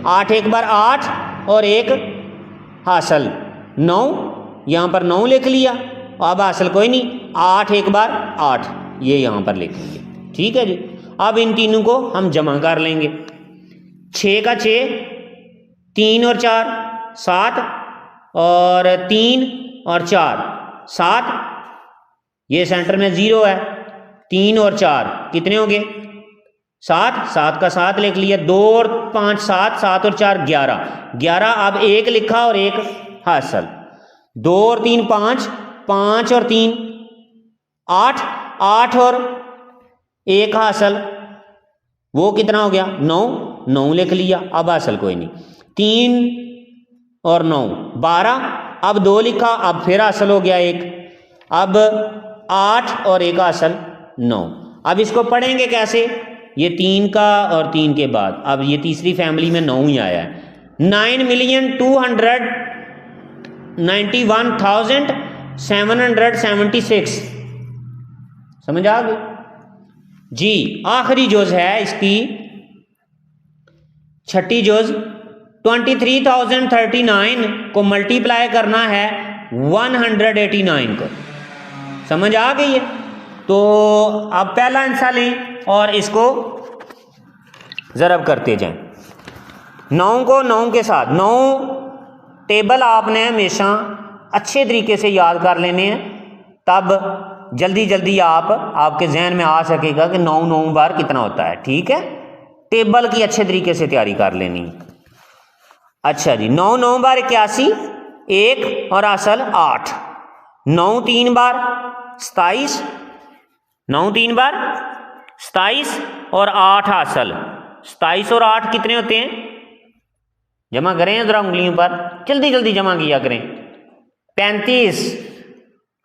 8 1 बार 8 और 1 हासिल 9, यहाँ पर 9 लिख लिया। अब हासिल कोई नहीं, 8 1 बार 8 ये यहाँ पर लिख लिया, ठीक है जी। अब इन तीनों को हम जमा कर लेंगे। 6 का 6, 3 और 4 7 और 3 और 4 7, ये सेंटर में 0 है। 3 और 4 कितने हो गए 7, 7 का 7 लिख लिया। 2 और 5 7, 7 और 4 11 11। अब 1 लिखा और 1 हासिल। 2 और 3 5, 5 और 3 8, 8 और 1 हासिल, वो कितना हो गया 9, 9 लिख लिया। अब हासिल कोई नहीं। 3 और 9 12, अब 2 लिखा, अब फिर हासिल हो गया 1। अब 8 और 1 हासिल 9। अब इसको पढ़ेंगे कैसे, ये 3 का और 3 के बाद, अब ये तीसरी फैमिली में 9 ही आया है। 9,291,776 समझ आ गई जी। आखिरी जुज है इसकी, छठी जुज। 23,039 को मल्टीप्लाई करना है 189 को, समझ आ गई है। तो अब पहला आंसर लें और इसको ज़रब करते जाएं। 9 को 9 के साथ, 9 टेबल आपने हमेशा अच्छे तरीके से याद कर लेने हैं, तब जल्दी जल्दी आपके जहन में आ सकेगा कि 9 9 बार कितना होता है, ठीक है। टेबल की अच्छे तरीके से तैयारी कर लेनी है। अच्छा जी, 9 9 बार 81, 1 और हासिल 8। 9 3 बार 27, 9 3 बार 27 और 8 हासिल। 27 और 8 कितने होते हैं, जमा करें जरा उंगलियों पर, जल्दी जल्दी जमा किया करें। 35,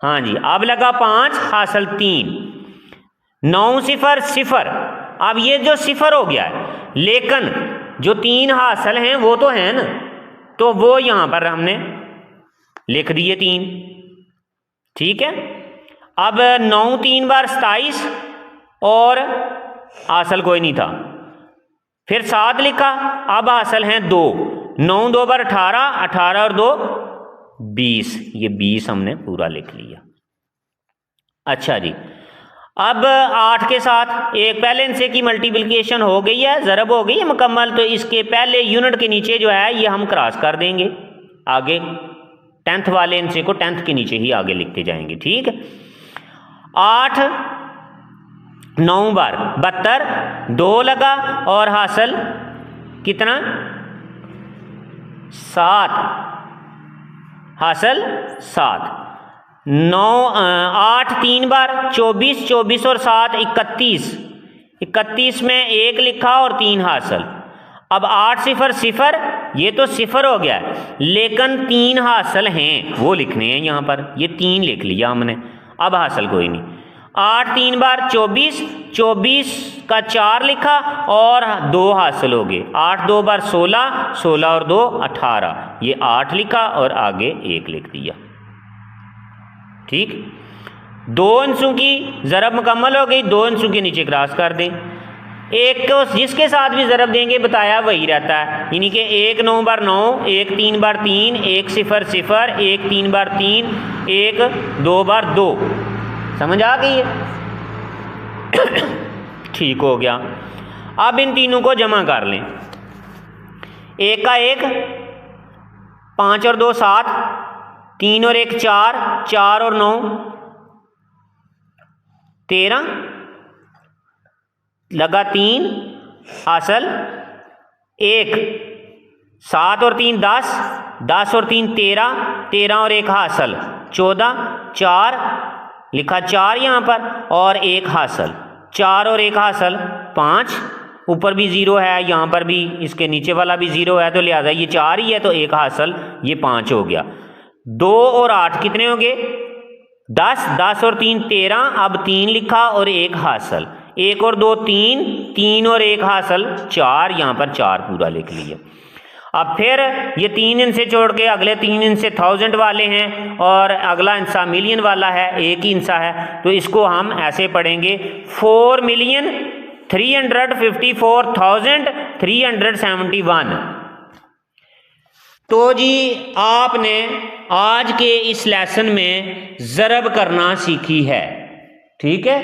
हाँ जी। अब लगा 5 हासिल 3। 9 0 0, अब ये जो 0 हो गया है, लेकिन जो 3 हासिल हैं वो तो हैं ना, तो वो यहां पर हमने लिख दिए 3, ठीक है। अब 9 3 बार 27 और हासिल कोई नहीं था, फिर 7 लिखा, अब हासिल हैं 2। 9 2 बार 18, 18 और 2 20, ये 20 हमने पूरा लिख लिया। अच्छा जी, अब 8 के साथ एक पहले इनसे की मल्टीप्लिकेशन हो गई है, ज़रब हो गई है मुकम्मल, तो इसके पहले यूनिट के नीचे जो है ये हम क्रॉस कर देंगे आगे। 10th वाले इनसे को 10th के नीचे ही आगे लिखते जाएंगे, ठीक है। 8 9 बार 72, 2 लगा और हासिल कितना 7, हासिल 7। 9 8 3 बार 24, 24 और 7 31, 31 में 1 लिखा और 3 हासिल। अब 8 0 0, ये तो 0 हो गया है, लेकिन 3 हासिल हैं वो लिखने हैं यहाँ पर, ये 3 लिख लिया हमने। अब हासिल कोई नहीं। 8 3 बार 24, 24 का 4 लिखा और 2 हासिल हो गए। 8 2 बार 16, 16 और 2 18, ये 8 लिखा और आगे 1 लिख दिया, ठीक। 2 अंशों की ज़रब मुकम्मल हो गई, 2 अंशों के नीचे क्रॉस कर दें। एक को जिसके साथ भी ज़रब देंगे बताया वही रहता है, यानी कि 1 9 बार 9, 1 3 बार 3, 1 0 0, 1 3 बार 3, 1 2 बार 2, समझ आ गई है ठीक हो गया। अब इन तीनों को जमा कर लें। 1 का 1, 5 और 2 7, 3 और 1 4, 4 और 9 13, लगा 3, हासिल 1, 7 और 3 10, 10 और 3 13, 13 और 1 हासिल 14, 4 लिखा 4 यहाँ पर और 1 हासिल, 4 और 1 हासिल 5, ऊपर भी 0 है, यहाँ पर भी इसके नीचे वाला भी 0 है, तो लिहाजा ये 4 ही है, तो 1 हासिल, ये 5 हो गया। 2 और 8 कितने हो गए 10, 10 और 3 13, अब 3 लिखा और 1 हासिल, 1 और 2 3, 3 और 1 हासिल 4, यहाँ पर 4 पूरा लिख लिया। अब फिर ये 3 इनसे छोड़ के अगले 3 इनसे 1000 वाले हैं और अगला इंसा मिलियन वाला है, एक ही इंसा है, तो इसको हम ऐसे पढ़ेंगे 4,354,371। तो जी आपने आज के इस लेसन में ज़रब करना सीखी है, ठीक है।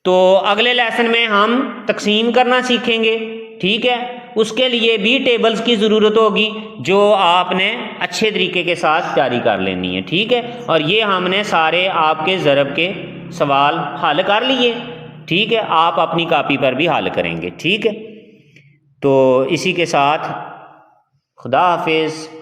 तो अगले लेसन में हम तकसीम करना सीखेंगे, ठीक है। उसके लिए भी टेबल्स की ज़रूरत होगी जो आपने अच्छे तरीके के साथ तैयारी कर लेनी है, ठीक है। और ये हमने सारे आपके ज़रब के सवाल हल कर लिए, ठीक है। आप अपनी कॉपी पर भी हल करेंगे, ठीक है। तो इसी के साथ खुदा हाफिज़।